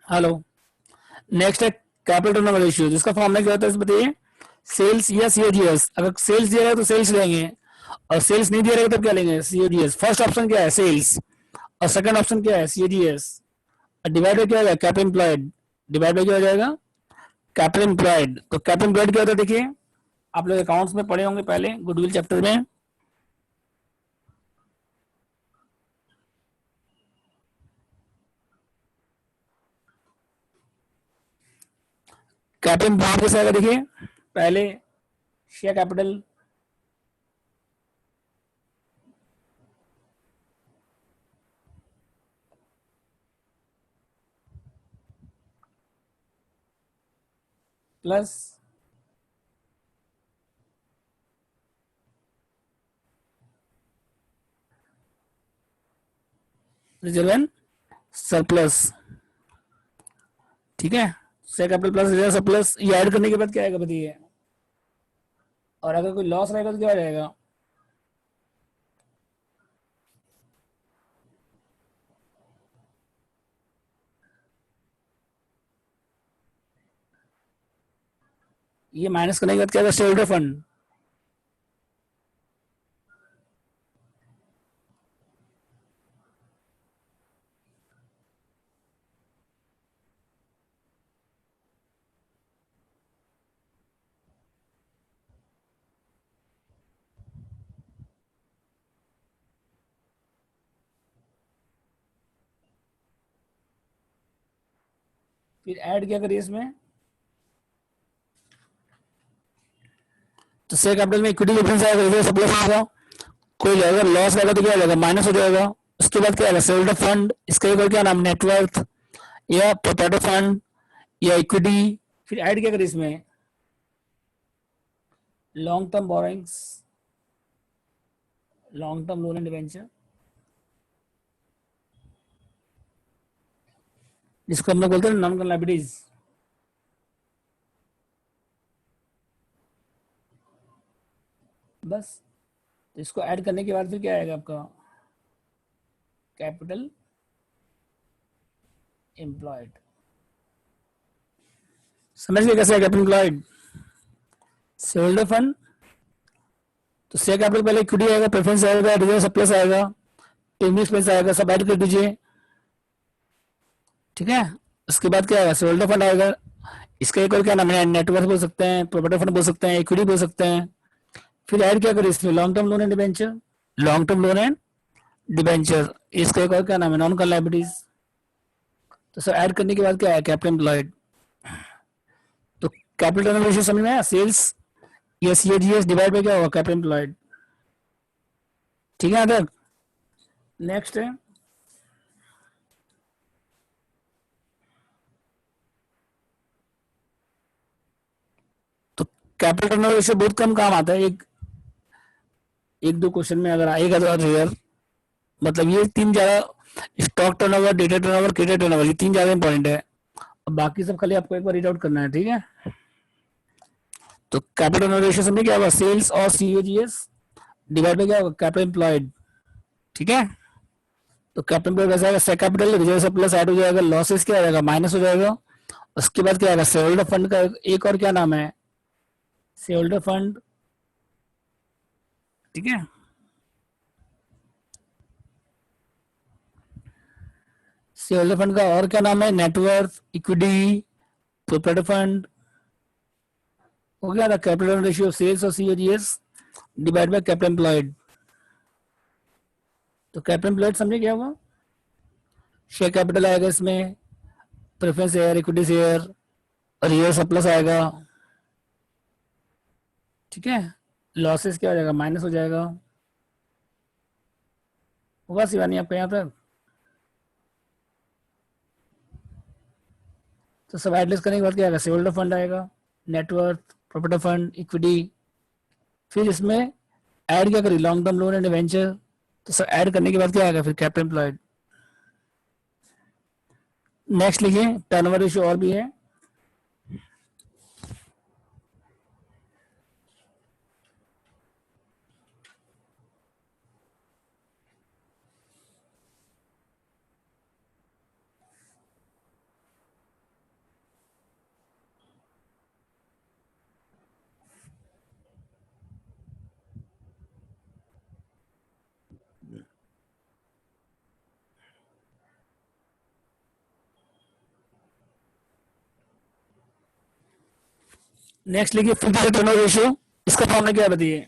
[SPEAKER 1] हेलो। नेक्स्ट है कैपिटल टर्नओवर रेशियो, जिसका फॉर्मूला क्या होता है बताइए? सेल्स या सीओजीएस। अगर सेल्स दिया रहेगा तो सेल्स लेंगे, और सेल्स नहीं दिया रहेगा तो क्या लेंगे? सीओजीएस। फर्स्ट ऑप्शन क्या है? सेल्स। और सेकंड ऑप्शन क्या है? सीओजीएस। और डिवाइड बाय क्या हो जाएगा? Capital employed. डिवाइड बाय क्या हो जाएगा? Capital employed. तो कैपिटल एम्प्लॉयड क्या होता है देखिए, आप लोग अकाउंट्स में पढ़े होंगे पहले, गुडविल चैप्टर में। कैपिटल एम्प्लॉयड कैसे आएगा देखिए, पहले share capital plus reserve and surplus, ठीक है। Share capital plus reserve surplus, ये ऐड करने के बाद क्या आएगा बताइए? और अगर कोई लॉस रहेगा तो क्या हो जाएगा? ये माइनस करने के बाद क्या आएगा? Share holder fund. फिर ऐड क्या करिए इसमें? तो शेयर कैपिटल में इक्विटी डिफरेंस आएगा, रिजर्व सरप्लस आएगा, कोई अगर लॉस रहेगा तो क्या हो जाएगा? माइनस हो जाएगा। उसके बाद क्या आएगा? शेयर होल्डर फंड, इसका एक और क्या नाम? नेटवर्थ, या पोटैटो फंड, या इक्विटी। फिर ऐड क्या करिए इसमें? Long term borrowings, long term loan and debenture, जिसको हम लोग बोलते हैं नॉन करंट लायबिलिटीज। बस। तो इसको ऐड करने के बाद फिर क्या आएगा आपका? Capital employed. समझ गए कैसे? Capital employed, share holder fund, तो शेयर कैपिटल पहले इक्विटी आएगा, प्रेफरेंस आएगा, रिजर्व सरप्लस आएगा, टेक्निक एक्सपेंस आएगा, सब ऐड कर दीजिए, ठीक है। उसके बाद क्या आएगा? शेयर होल्डर फंड आएगा, इसका एक और क्या नाम है? नेटवर्थ बोल सकते हैं, प्रोपर्टी फंड बोल सकते हैं, इक्विटी बोल सकते हैं। फिर ऐड क्या करें इसमें? Long term loan and debenture, long term loan and debenture, इसका एक और क्या नाम है? Non current liabilities. तो सब ऐड करने के बाद क्या है? Capital employed. तो कैपिटल टर्नओवर रेशियो समझ में आया? सेल्स या सीएजीएस डिवाइड बाय क्या होगा? कैपिटल एम्प्लॉयड, ठीक है। अदर नेक्स्ट है कैपिटल टर्नओवर रेशियो बहुत कम काम आता है, एक दो क्वेश्चन में अगर आएगा तो रेयर, मतलब ये तीन ज्यादा, stock turnover, data turnover, credit turnover, ये तीन ज्यादा इंपॉर्टेंट है। अब बाकी सब खाली आपको एक बार रीड आउट करना है, ठीक है। तो कैपिटल टर्नओवर रेशियो समझे क्या होगा, सेल्स और सीओजीएस डिवाइड में क्या होगा, कैपिटल एम्प्लॉयड, ठीक है। तो कैपिटल एम्प्लॉयड कैसा आएगा, कैपिटल रिजर्व से प्लस ऐड हो जाएगा, लॉसेस क्या आ जाएगा, माइनस हो जाएगा। उसके बाद क्या आएगा, शेयर होल्डर फंड का एक और क्या नाम है, शेयर होल्डर फंड, ठीक है। शेयर होल्डर फंड का और क्या नाम है, नेटवर्थ, इक्विटी, प्रोपर्टी फंड, हो गया था कैपिटल रेशियो सेल्स और COGS divide by capital employed. तो कैपिटल एम्प्लॉयड समझे क्या होगा, शेयर कैपिटल आएगा इसमें, प्रेफरेंस शेयर, इक्विटी शेयर और रिजर्व सरप्लस आएगा, ठीक है। लॉसेस क्या हो जाएगा, माइनस हो जाएगा, होगा शिवानी आपका यहाँ पर। तो सब एडलेस करने के बाद क्या आएगा, शेयर होल्डर फंड आएगा, नेटवर्थ, प्रॉपर्टी फंड, इक्विटी, फिर इसमें ऐड क्या करें, long term loan and venture. तो सब ऐड करने के बाद क्या आएगा, फिर कैपिटल एम्प्लॉयड। नेक्स्ट लिखिए, टर्नओवर रेशियो और भी है। नेक्स्ट लिखिए, फिक्स्ड टर्नओवर रेशियो, इसका फॉर्मूला क्या बताइए।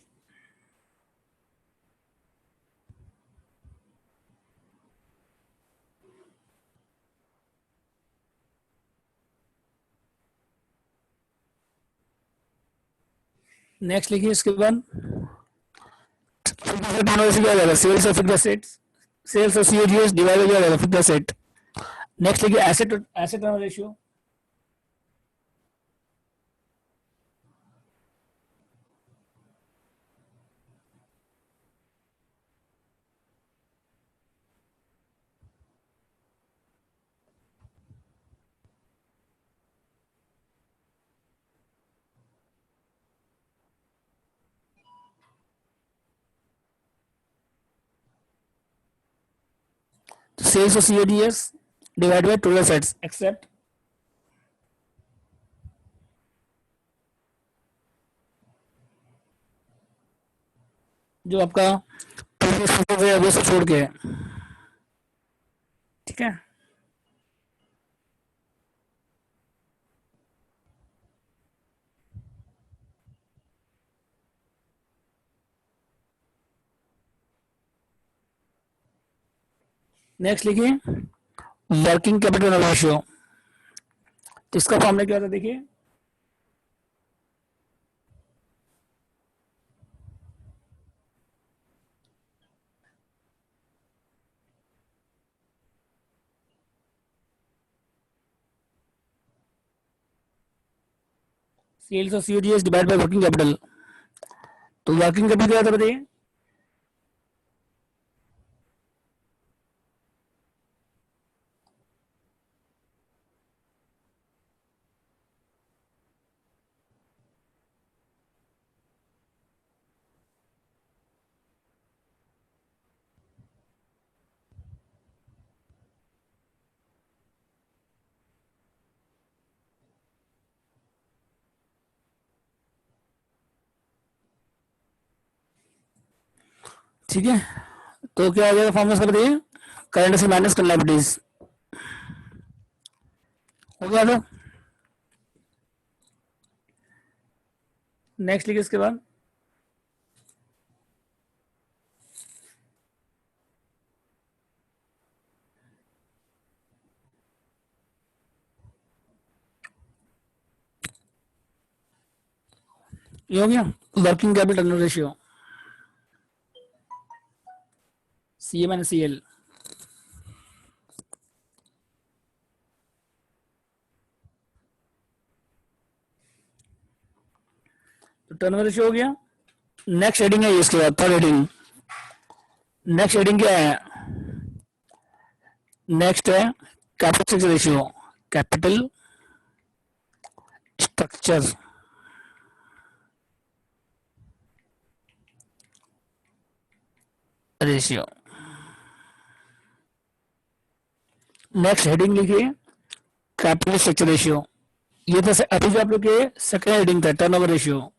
[SPEAKER 1] नेक्स्ट लिखिए इसके बाद, फिक्स्ड टर्नओवर रेशियो क्या हो जाएगा, सेल्स और फिक्स्ड एसेट्स, सेल्स और सीओजीएस डिवाइड हो जाएगा फिक्स्ड एसेट। नेक्स्ट लिखिए एसेट एसेट टर्नओवर रेशियो, तो सेल्स और COGS divide by total assets except, जो आपका प्रीवियस है वो सब छोड़ के है, ठीक है। नेक्स्ट लिखिए वर्किंग कैपिटल रेशियो, तो इसका फॉर्मूला क्या होता है देखिए, सेल्स और COGS divide by working capital. तो वर्किंग कैपिटल क्या होता है बताइए, ठीक है। तो क्या आ जाएगा फॉर्मूला इसका बताइए, करंट से माइनस कर लाइबिलिटीज, हो गया था। नेक्स्ट लिखिए इसके बाद, ये हो गया working capital ratio, C M N C L. तो टर्नओवर रेशियो हो गया। नेक्स्ट हेडिंग है इसके बाद थर्ड हेडिंग। नेक्स्ट हेडिंग क्या है? नेक्स्ट है capital structure ratio. Capital structure ratio. Next heading लिखिए कैपिटल स्ट्रक्चर रेशियो। ये था अभी जो आप लोग के सेकेंड हेडिंग था टर्नओवर रेशियो।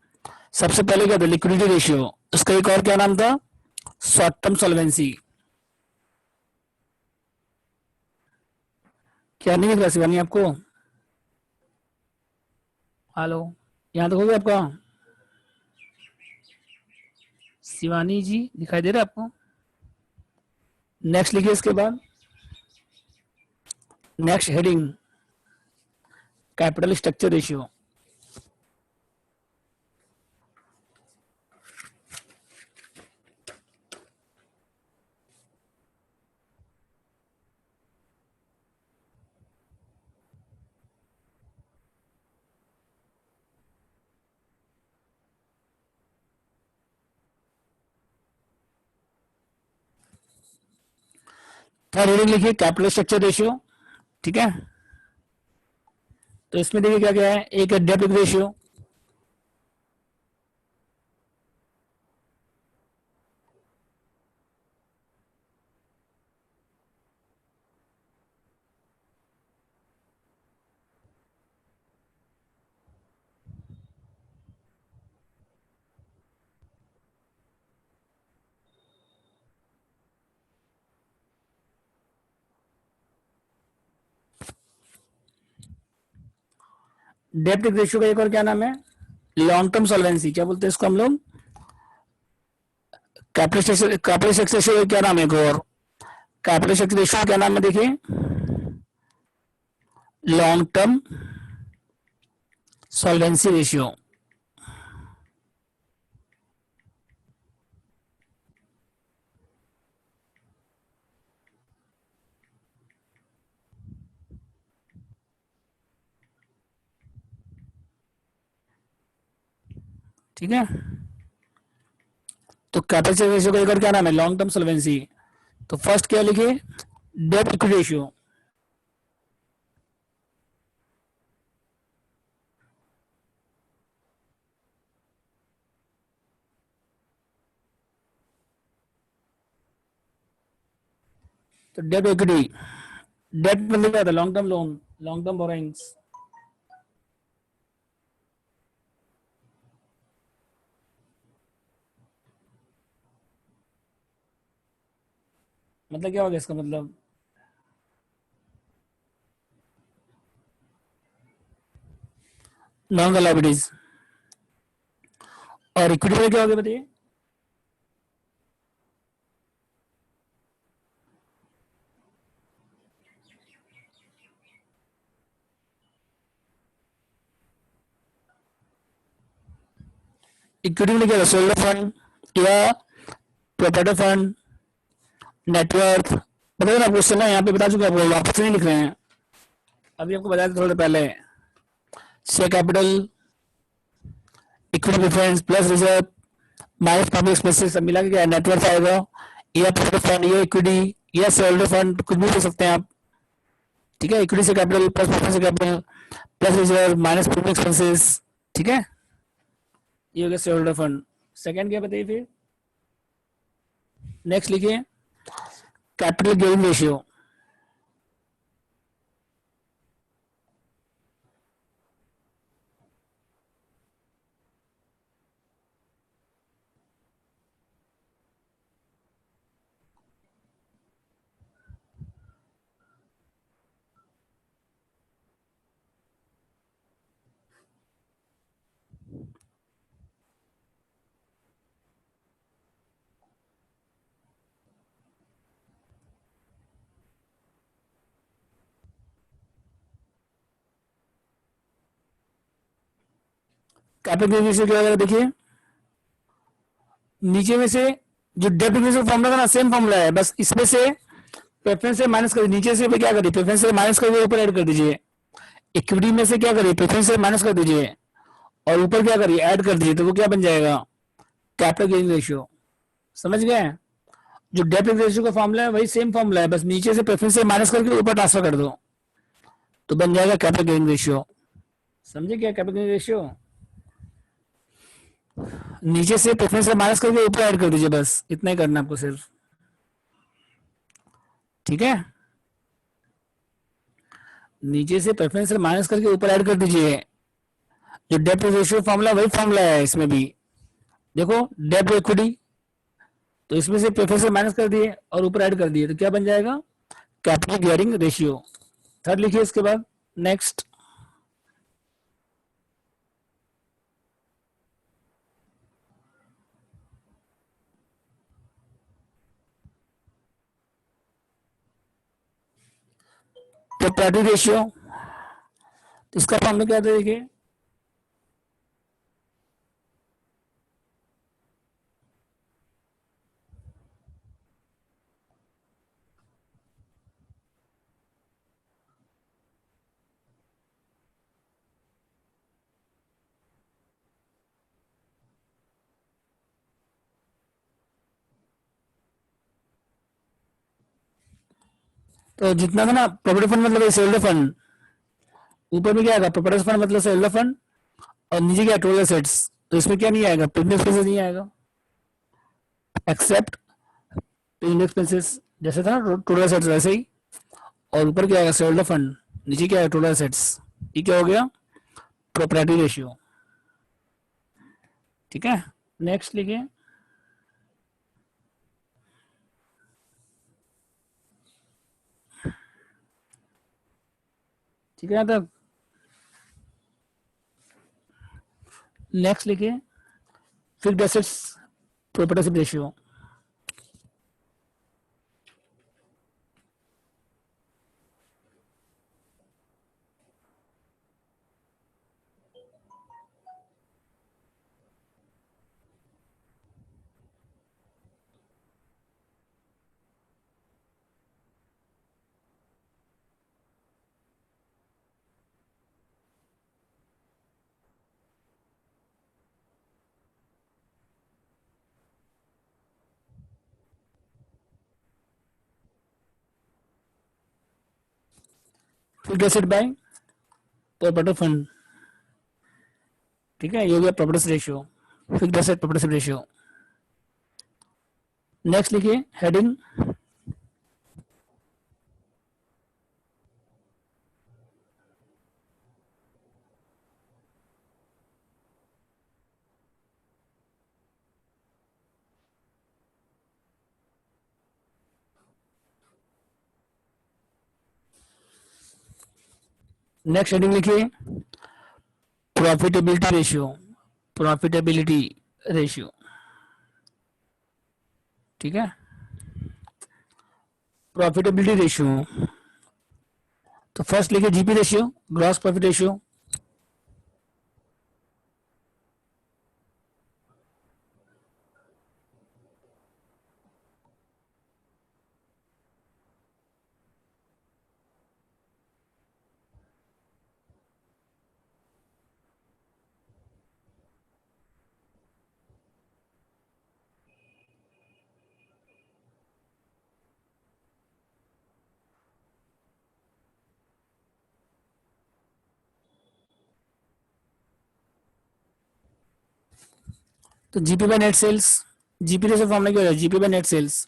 [SPEAKER 1] सबसे पहले क्या था? Liquidity ratio. उसका एक और क्या नाम था? Short term solvency. क्या नहीं दिख रहा शिवानी आपको? हेलो, यहां तक हो गया आपका? शिवानी जी दिखाई दे रहा है आपको? नेक्स्ट लिखिए इसके बाद next heading capital structure ratio. Third heading लिखिए कैपिटल स्ट्रक्चर रेशियो। ठीक है, तो इसमें देखिए क्या क्या है। एक है डेब्ट रेशियो। डेब्ट रेशियो का एक और क्या नाम है? Long term solvency. क्या बोलते हैं इसको हम लोग? कैपिटल स्ट्रक्चर रेशियो क्या नाम है? एक और कैपिटल स्ट्रक्चर रेशियो क्या नाम है? देखिए लॉन्ग टर्म सॉल्वेंसी रेशियो। ठीक है, तो कैपिटल रेशियो का एक और क्या नाम है? Long term solvency. तो फर्स्ट क्या लिखिए? डेब्ट इक्विटी रेशियो। तो डेब्ट इक्विटी, डेब्ट मतलब क्या होता है? Long term loan, long term borrowings. मतलब क्या होगा इसका मतलब? Long liabilities. और इक्विटी में क्या होगा बताइए? इक्विटी में क्या होगा? सोल्डर फंड या प्रॉपर्टी फंड, नेटवर्थ। बताइए ना, क्वेश्चन है यहाँ पे बता चुके आपको, वापस नहीं लिख रहे हैं। अभी आपको बताया था थोड़ा पहले। Share capital, equity preference plus reserve minus public expenses सब मिला के क्या नेटवर्थ आएगा। या प्रॉपर्टी फंड, या इक्विटी, या शेयरहोल्डर फंड, कुछ भी हो सकते हैं आप। ठीक है, इक्विटी से कैपिटल प्लस प्रेफरेंस से capital plus reserve minus public expenses. ठीक है, ये हो गया शेयरहोल्डर फंड। सेकंड क्या बताइए फिर? नेक्स्ट लिखिए capital gearing ratio. Capital gearing ratio क्या होगा देखिए, नीचे में से जो डेब्ट रेशियो फॉर्मूला था ना, सेम फॉर्मूला है, बस इसमें से प्रेफरेंस से माइनस कर, नीचे से क्या करिए? प्रेफरेंस से माइनस कर ऊपर ऐड कर दीजिए। इक्विटी में से क्या करिए? प्रेफरेंस से माइनस कर दीजिए और ऊपर क्या करिए, ऐड कर दीजिए, तो वो क्या बन जाएगा, कैपिटल गेनिंग रेशियो। समझ गए? जो डेप्थ रेशियो का फॉर्मूला है वही सेम फॉर्मूला है, बस नीचे से प्रेफरेंस से माइनस करके ऊपर ट्रांसफर कर दो, तो बन जाएगा कैपिटल गेनिंग रेशियो। समझे क्या कैपिटल गेनिंग रेशियो? नीचे से प्रेफरेंस से माइनस करके ऊपर ऐड कर दीजिए, बस इतना ही करना है आपको सिर्फ। ठीक है, नीचे से प्रेफरेंस से माइनस करके ऊपर ऐड कर दीजिए। जो डेप्थ रेशियो फॉर्मूला वही फॉर्मूला है इसमें भी। देखो, डेप्थ इक्विटी, तो इसमें से प्रेफरेंस से माइनस कर दिए और ऊपर ऐड कर दिए, तो क्या बन जाएगा, कैपिटल गियरिंग रेशियो। थर्ड लिखिए इसके बाद, नेक्स्ट। प्रोपर्टी रेशियो, तो इसका फॉर्मूला क्या था देखिए, तो जितना था ना प्रॉपर्टी फंड मतलब शेयरहोल्डर फंड, ऊपर में क्या आएगा, प्रॉपर्टी फंड मतलब शेयरहोल्डर फंड, और नीचे क्या, टोटल एसेट्स। तो इसमें क्या नहीं आएगा, प्रीमियम एक्सपेंसेस नहीं आएगा, एक्सेप्ट प्रीमियम एक्सपेंसेस, जैसे था टोटल एसेट्स वैसे ही। और ऊपर क्या आएगा, शेयरहोल्डर फंड, नीचे क्या है, टोटल एसेट्स। ये क्या हो गया, प्रॉपर्टी रेशियो। ठीक है, नेक्स्ट लिखिए। ठीक है, तब नेक्स्ट लिखिए, fixed assets property ratio. Fixed asset by property fund. ठीक है, ये हो गया property ratio, fixed asset property ratio. Next लिखिए हेडिंग, नेक्स्ट हेडिंग लिखिए प्रॉफिटेबिलिटी रेशियो, प्रॉफिटेबिलिटी रेशियो। ठीक है, प्रॉफिटेबिलिटी रेशियो, तो फर्स्ट लिखिए GP ratio, gross profit ratio. तो GP by net sales, GP ratio formula क्या हो जाएगा, जीपी बाय नेट सेल्स।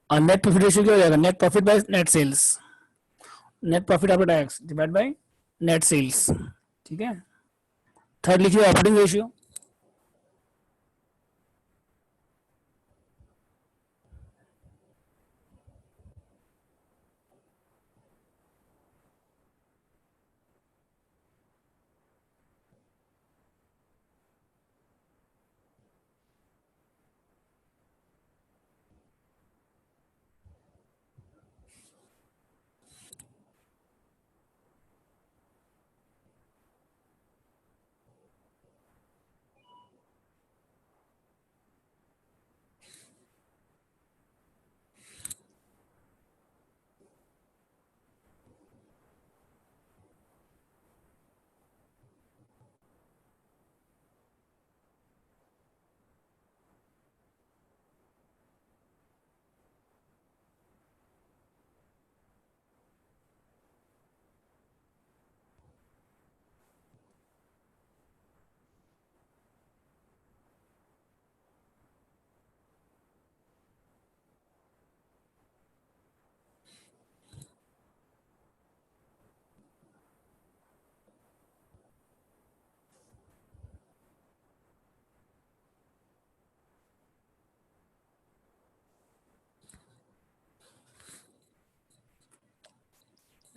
[SPEAKER 1] और नेट प्रॉफिट रेशियो क्या हो जाएगा, net profit by net sales, net profit after tax divide by net sales. ठीक है, थर्ड लिखिए ऑपरेटिंग रेशियो।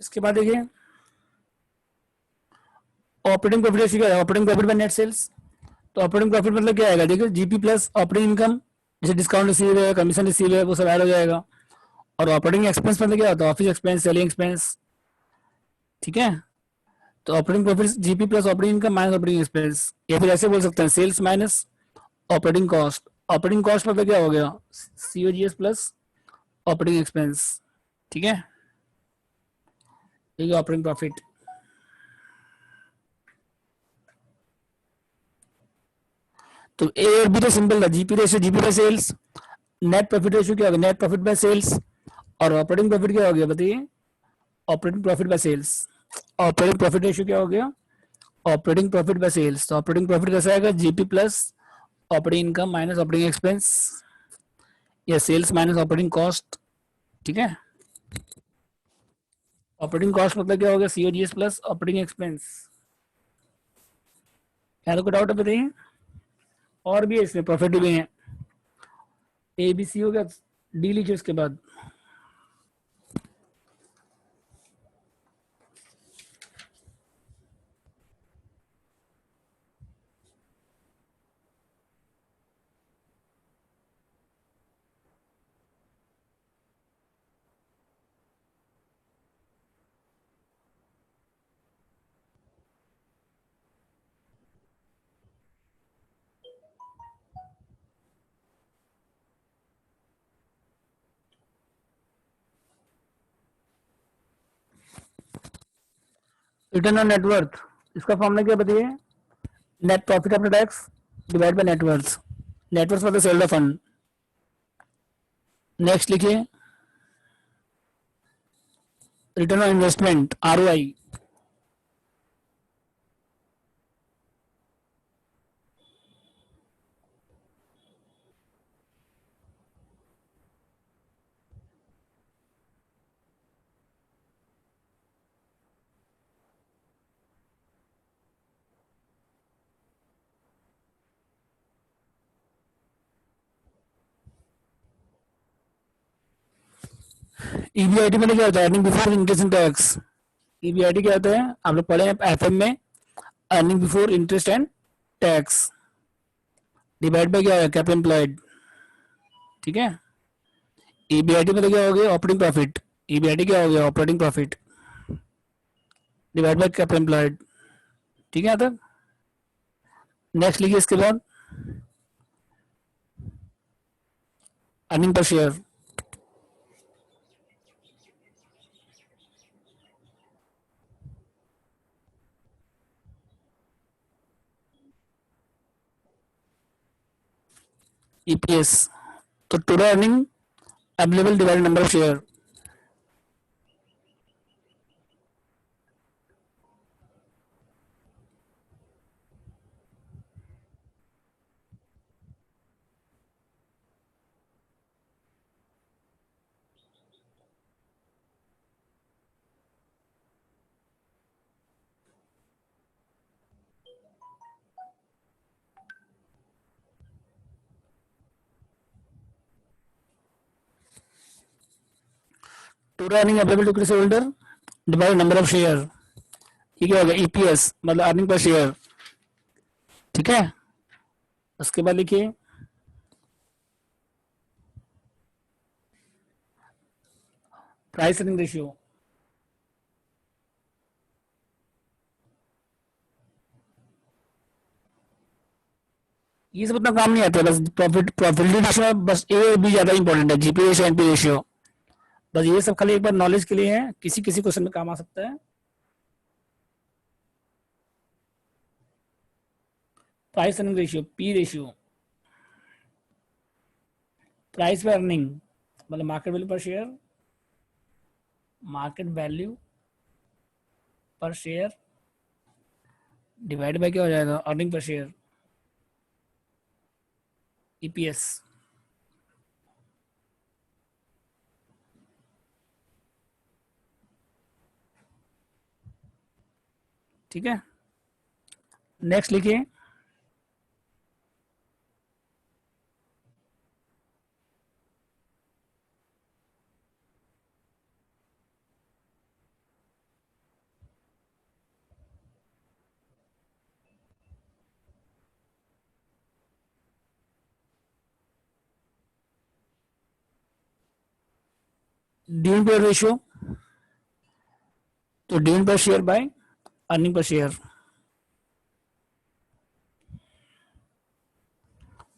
[SPEAKER 1] इसके बाद देखिए ऑपरेटिंग प्रॉफिट रेशियो क्या है, operating profit by net sales. तो ऑपरेटिंग प्रॉफिट मतलब क्या आएगा, देखिए जीपी प्लस ऑपरेटिंग इनकम, जैसे डिस्काउंट रिसीव है, कमीशन रिसीव है, वो सब ऐड हो जाएगा। और ऑपरेटिंग एक्सपेंस मतलब क्या होता है, ऑफिस एक्सपेंस, सेलिंग एक्सपेंस, ठीक है। तो operating profit GP plus operating income minus operating expense, या फिर ऐसे बोल सकते हैं sales minus operating cost. Operating cost मतलब क्या हो गया, सीओजीएस प्लस ऑपरेटिंग एक्सपेंस, ठीक है। ये ऑपरेटिंग प्रॉफिट। तो ए और बी तो सिंपल था, GP ratio GP by sales, net profit ratio क्या होगा, नेट प्रॉफिट बाय सेल्स, और ऑपरेटिंग प्रॉफिट क्या हो गया बताइए, operating profit by sales. Operating profit ratio क्या हो गया, ऑपरेटिंग प्रॉफिट बाय सेल्स। तो ऑपरेटिंग प्रॉफिट कैसा आएगा, GP plus operating income minus operating expense, या सेल्स माइनस ऑपरेटिंग कॉस्ट, ठीक है। ऑपरेटिंग कॉस्ट मतलब क्या हो गया, सीओजीएस प्लस ऑपरेटिंग एक्सपेंस। क्या तो कोई डाउट है बताइए। और भी है इसमें, प्रॉफिट भी है। ए बी सी हो गया, डी लिखिए उसके बाद। रिटर्न ऑन नेटवर्थ, इसका फॉर्मूला क्या बताइए, net profit after tax divide bye net worth. Net worth मतलब सेल्ड फंड। नेक्स्ट लिखिए return on investment, ROI. EBIT मतलब क्या होता है, earning before interest and tax. EBIT क्या होता है, आप लोग पढ़े हैं एफएम में, earning before interest and tax, divide bye क्या है, कैपिटल एम्प्लॉयड, ठीक है। ईबीआईटी मतलब क्या हो गया, ऑपरेटिंग प्रॉफिट। ईबीआईटी क्या हो गया, operating profit divide by capital employed, ठीक है। तक नेक्स्ट लिखिए इसके बाद अर्निंग पर शेयर, ईपीएस। तो total earning available divide number of share. Total earning available to equity holder divide number of share, ये क्या होगा, ईपीएस मतलब अर्निंग पर शेयर, ठीक है। उसके बाद लिखिए प्राइस अर्निंग रेशियो। ये सब उतना काम नहीं आता, बस प्रॉफिट रेशियो, बस ए भी ज्यादा इंपॉर्टेंट है, जीपी रेशियो, एनपी रेशियो। बस ये सब खाली एक बार नॉलेज के लिए है, किसी किसी क्वेश्चन में काम आ सकता है। Price earning ratio, P ratio, price पे अर्निंग मतलब market value per share, market value per share divide by क्या हो जाएगा, अर्निंग पर शेयर, ईपीएस, ठीक है। नेक्स्ट लिखिए डिविडेंड पे रेशियो, तो dividend per share by earning per share.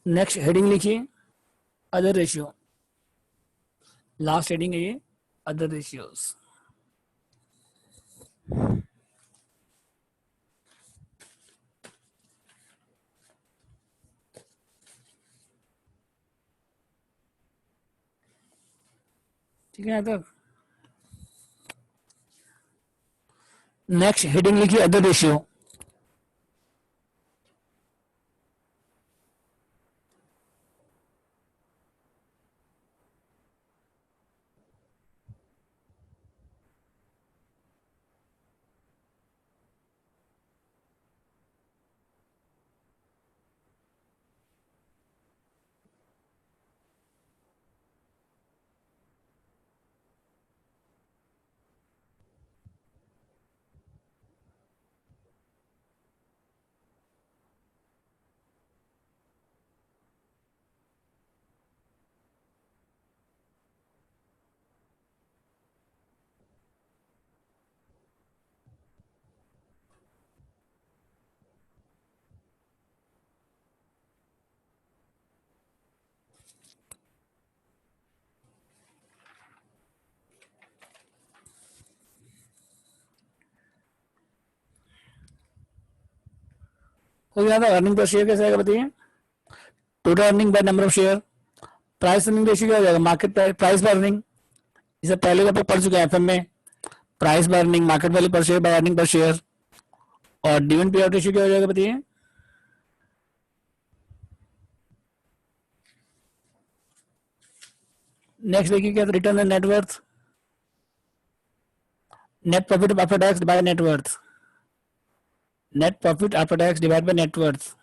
[SPEAKER 1] Next heading लिखिए अदर रेशियो, लास्ट हेडिंग है ये अदर रेशियोज। ठीक है, तक नेक्स्ट हेडिंग लिखिए अदर रेशियो। हो गया था। अर्निंग पर शेयर कैसे आएगा बताइए? Total earning by number of share. Price earning ratio क्या हो जाएगा? Market price by earning. इसे पहले आप पढ़ चुके हैं एफएम में, price by earning, market value per share by earning per share. और डिविडेंड पे आउट रेशियो क्या हो जाएगा बताइए? नेक्स्ट देखिए क्या, return on net worth, net profit after tax bye net worth, net profit after tax divide bye net worth,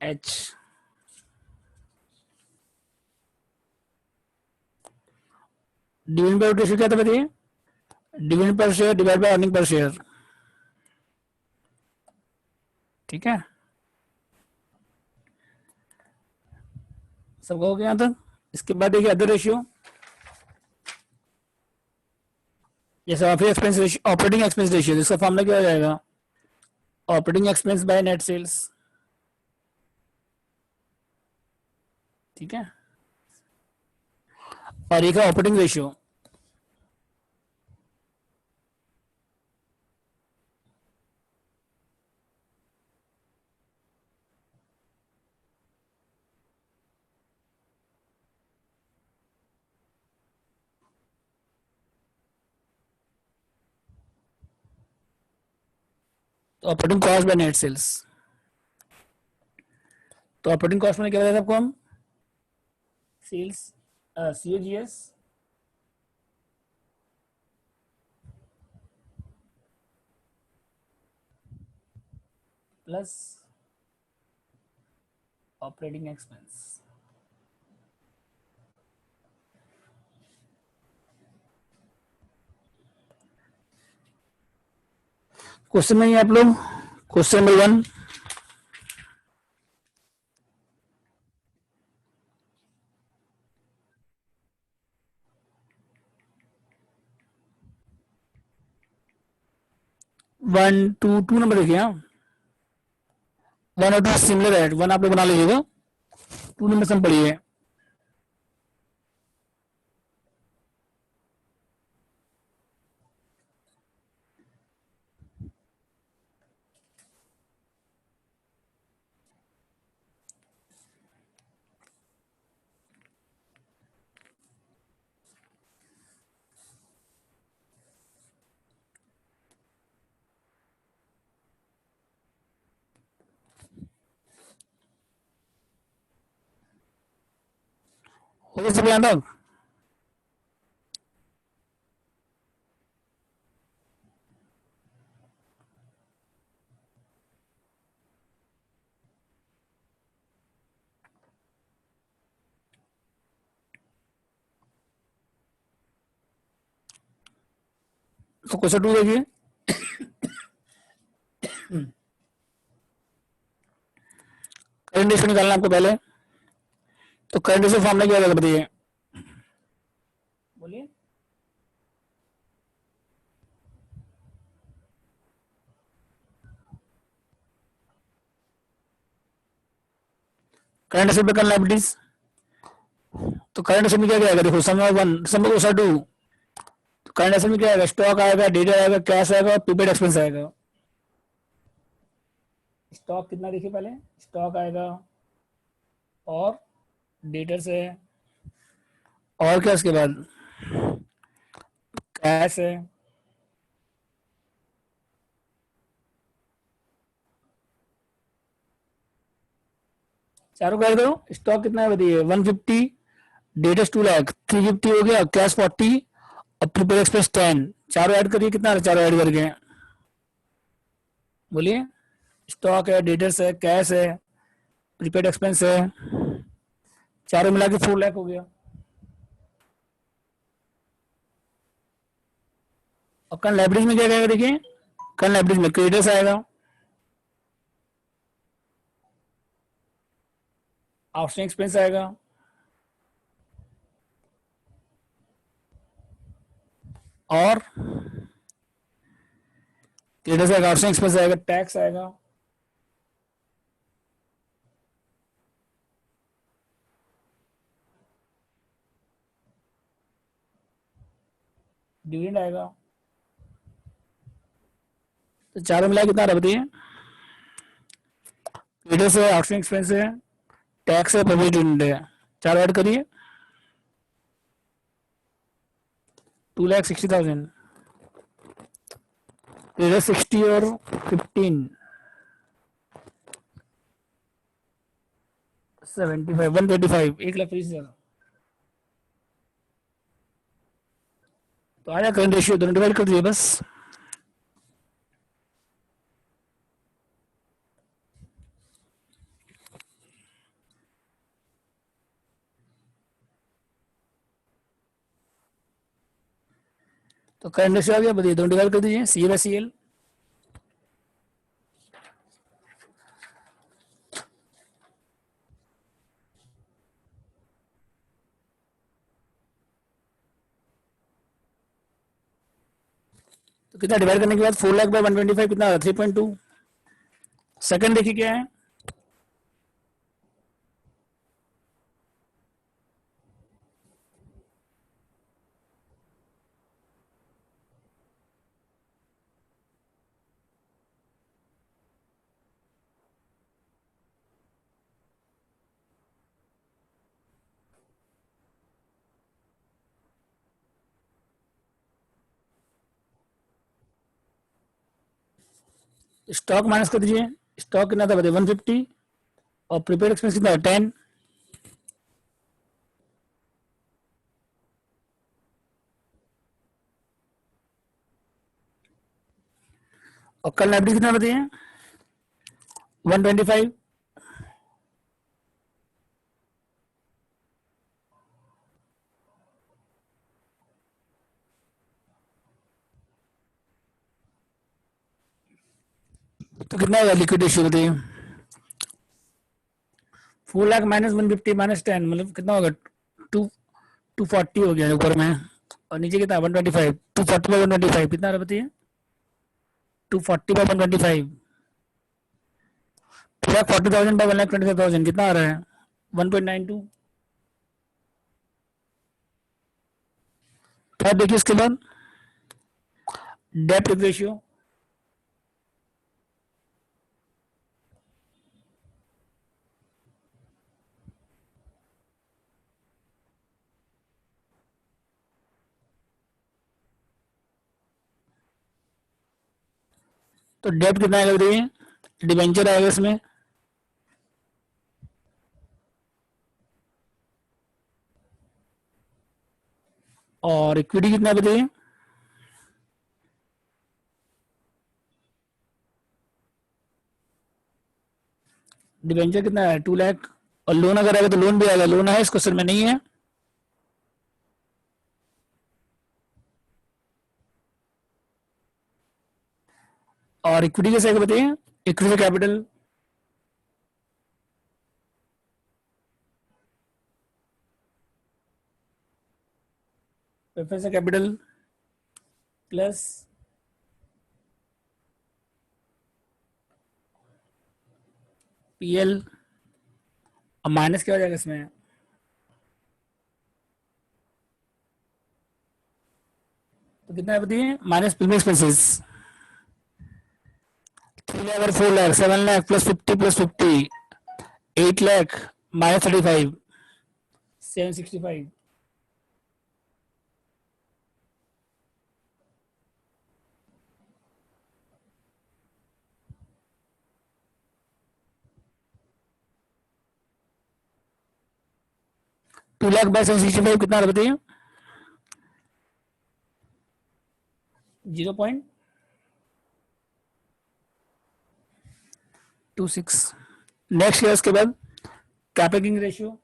[SPEAKER 1] H. Dividend pay out ratio क्या था बताइए? Dividend per share divide by earning per share. ठीक है, सबका हो गया था। इसके बाद देखिए अदर रेशियो, जैसे ऑपरेटिंग एक्सपेंस रेशियो, जिसका फॉर्मूला क्या हो जाएगा? Operating expense bye net sales. ठीक है, और एक है ऑपरेटिंग रेशियो, तो operating cost by net sales. तो ऑपरेटिंग कॉस्ट में क्या बताया था आपको हम? Sales, COGS plus operating expense. Question में ही आप लोग, question number 1, one two number देखिए। हाँ, 1 और 2 सिमिलर है, 1 आप लोग बना लीजिएगा, 2 नंबर से हम पढ़िए। हो गया सब याद? तो क्वेश्चन 2 देखिए, करंट रेशियो निकालना आपको पहले। तो करंट रेशियो फॉर्मूला क्या होगा बताइए? करंट एसेट पे करंट लायबिलिटीज, तो करंट एसेट में क्या आएगा, देखो sum of one sum of two, तो करंट एसेट में क्या आएगा, स्टॉक आएगा, डेटा आएगा, कैश आएगा और प्रीपेड एक्सपेंस आएगा। स्टॉक कितना देखिए पहले, स्टॉक आएगा और डेटर्स है और क्या उसके बाद कैश है, चारों का ऐड करो। स्टॉक कितना है बताइए 150, डेटर्स 2 लाख, 350 हो गया, कैश 40 और प्रीपेड एक्सपेंस 10, चारों ऐड करिए कितना, चारों ऐड करके बोलिए। स्टॉक है, डेटर्स है, कैश है, प्रीपेड एक्सपेंस है, चारों मिला के 4 लाख हो गया। और कल लाइब्रेरी में क्या कहेगा देखिए, कल लाइब्रेरी में क्रेडिटर्स आएगा, आउटस्टैंडिंग एक्सपेंस आएगा और क्रेडिटर्स आएगा, आउटस्टैंडिंग एक्सपेंस आएगा, टैक्स आएगा, डिविडेंड आएगा। तो चारों मिला कितना रहा बताइए, क्रेडिटर्स है, आउटस्टैंडिंग एक्सपेंस है, टैक्स है, प्रोविडेंट डिविडेंड है, चारों ऐड करिए 2,60,000, क्रेडिटर्स 60 और 15 75 125 1,20,000। तो आया करंट रेशियो, दोनों डिवाइड कर दिए बस। तो करंट रेशियो आ गया बताइए, दोनों डिवाइड कर दीजिए, सी बाई सी एल। तो कितना डिवाइड करने के बाद 4 लाख बाय 125 कितना 3.2। सेकंड देखिए क्या है, स्टॉक माइनस कर दीजिए, स्टॉक कितना था बताइए 150 और प्रीपेड एक्सपेंस कितना है 10, और कल लाइब्रेरी कितना बताइए 125। तो कितना होगा लिक्विड रेशियो बताइए, 4 लाख माइनस 150 माइनस 10 मतलब कितना होगा 2 240 हो गया ऊपर में, और नीचे कितना 125, 240 बाई 125 कितना रहा बताइए 240 बाई 125, 2,40,000 बाई 1,25,000 कितना आ रहा है 1.92। तो आप देखिए इसके बाद डेप्थ रेशियो, तो डेप्थ कितना आएगा बताइए, डिबेंचर आएगा इसमें, और इक्विटी कितना बताइए, डिबेंचर कितना है 2 लाख, और लोन अगर आएगा तो लोन भी आएगा, लोन है इस क्वेश्चन में नहीं है, और इक्विटी कैसे आएगा बताइए, equity capital preference capital plus PL अब माइनस क्या हो जाएगा इसमें? तो कितना है बताइए? माइनस प्रीमियम एक्सपेंसेस 3 लाख और 4 लाख, 7 लाख +50 +50 8 लाख -35 765। 2 लाख बाय 765 कितना आ रहा है बताइए? 0.26। नेक्स्ट ईयर, उसके बाद कैपिंग रेशियो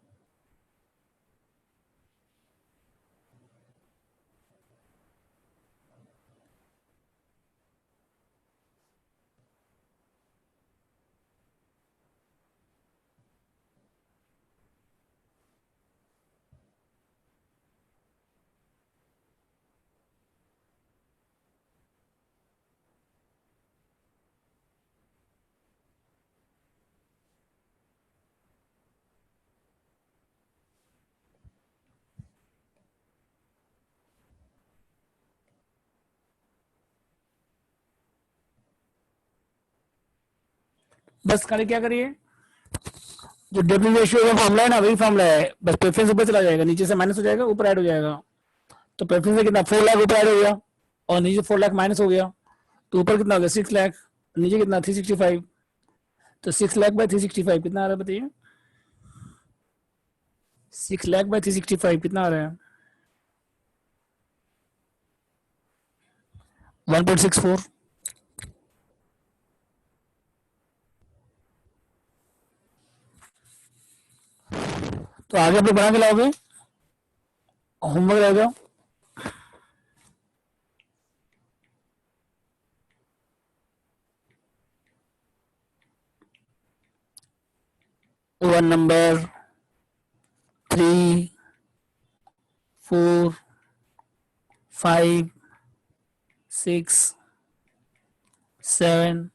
[SPEAKER 1] बस खाली क्या करिए, जो डब्ल्यू रेशियो का फॉर्मूला है ना, वही फॉर्मूला है, बस प्रेफरेंस ऊपर चला जाएगा, नीचे से माइनस हो जाएगा, ऊपर ऐड हो जाएगा। तो प्रेफरेंस से कितना 4 लाख ऊपर ऐड हो गया, और नीचे 4 लाख माइनस हो गया, तो ऊपर कितना हो गया 6 लाख, नीचे कितना 365। तो 6 लाख बाय 365 कितना आ रहा है बताइए? 6 लाख बाय 365 कितना आ रहा है? 1.64। तो आगे आप लोग बना के लाओगे, होमवर्क रहेगा। वन नंबर 3 4 5 6 7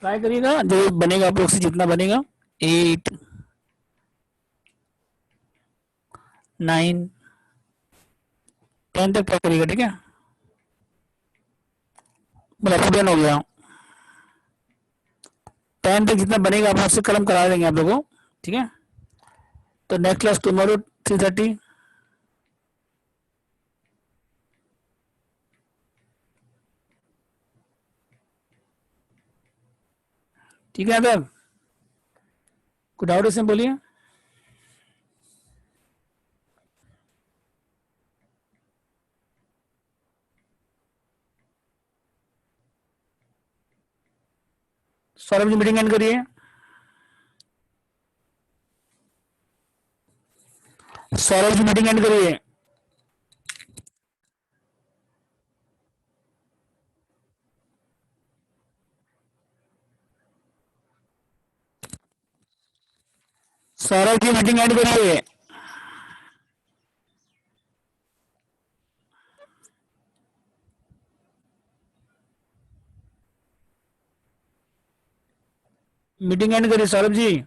[SPEAKER 1] ट्राई करिएगा, जो बनेगा आप लोग से जितना बनेगा। 8 9 10 तक ट्राई करिएगा, ठीक है? मतलब 10 हो गया, 10 तक जितना बनेगा आप आपसे कलम करा देंगे आप लोगों को, ठीक है? तो नेक्स्ट क्लास टुमारो 3:30। ठीक है तब, कुछ डाउट इसमें बोलिए। सौरभ जी मीटिंग एंड करिए। सौरभ जी मीटिंग एंड करिए। सौरभ जी मीटिंग एंड करिए। मीटिंग एंड करिए सौरभ जी।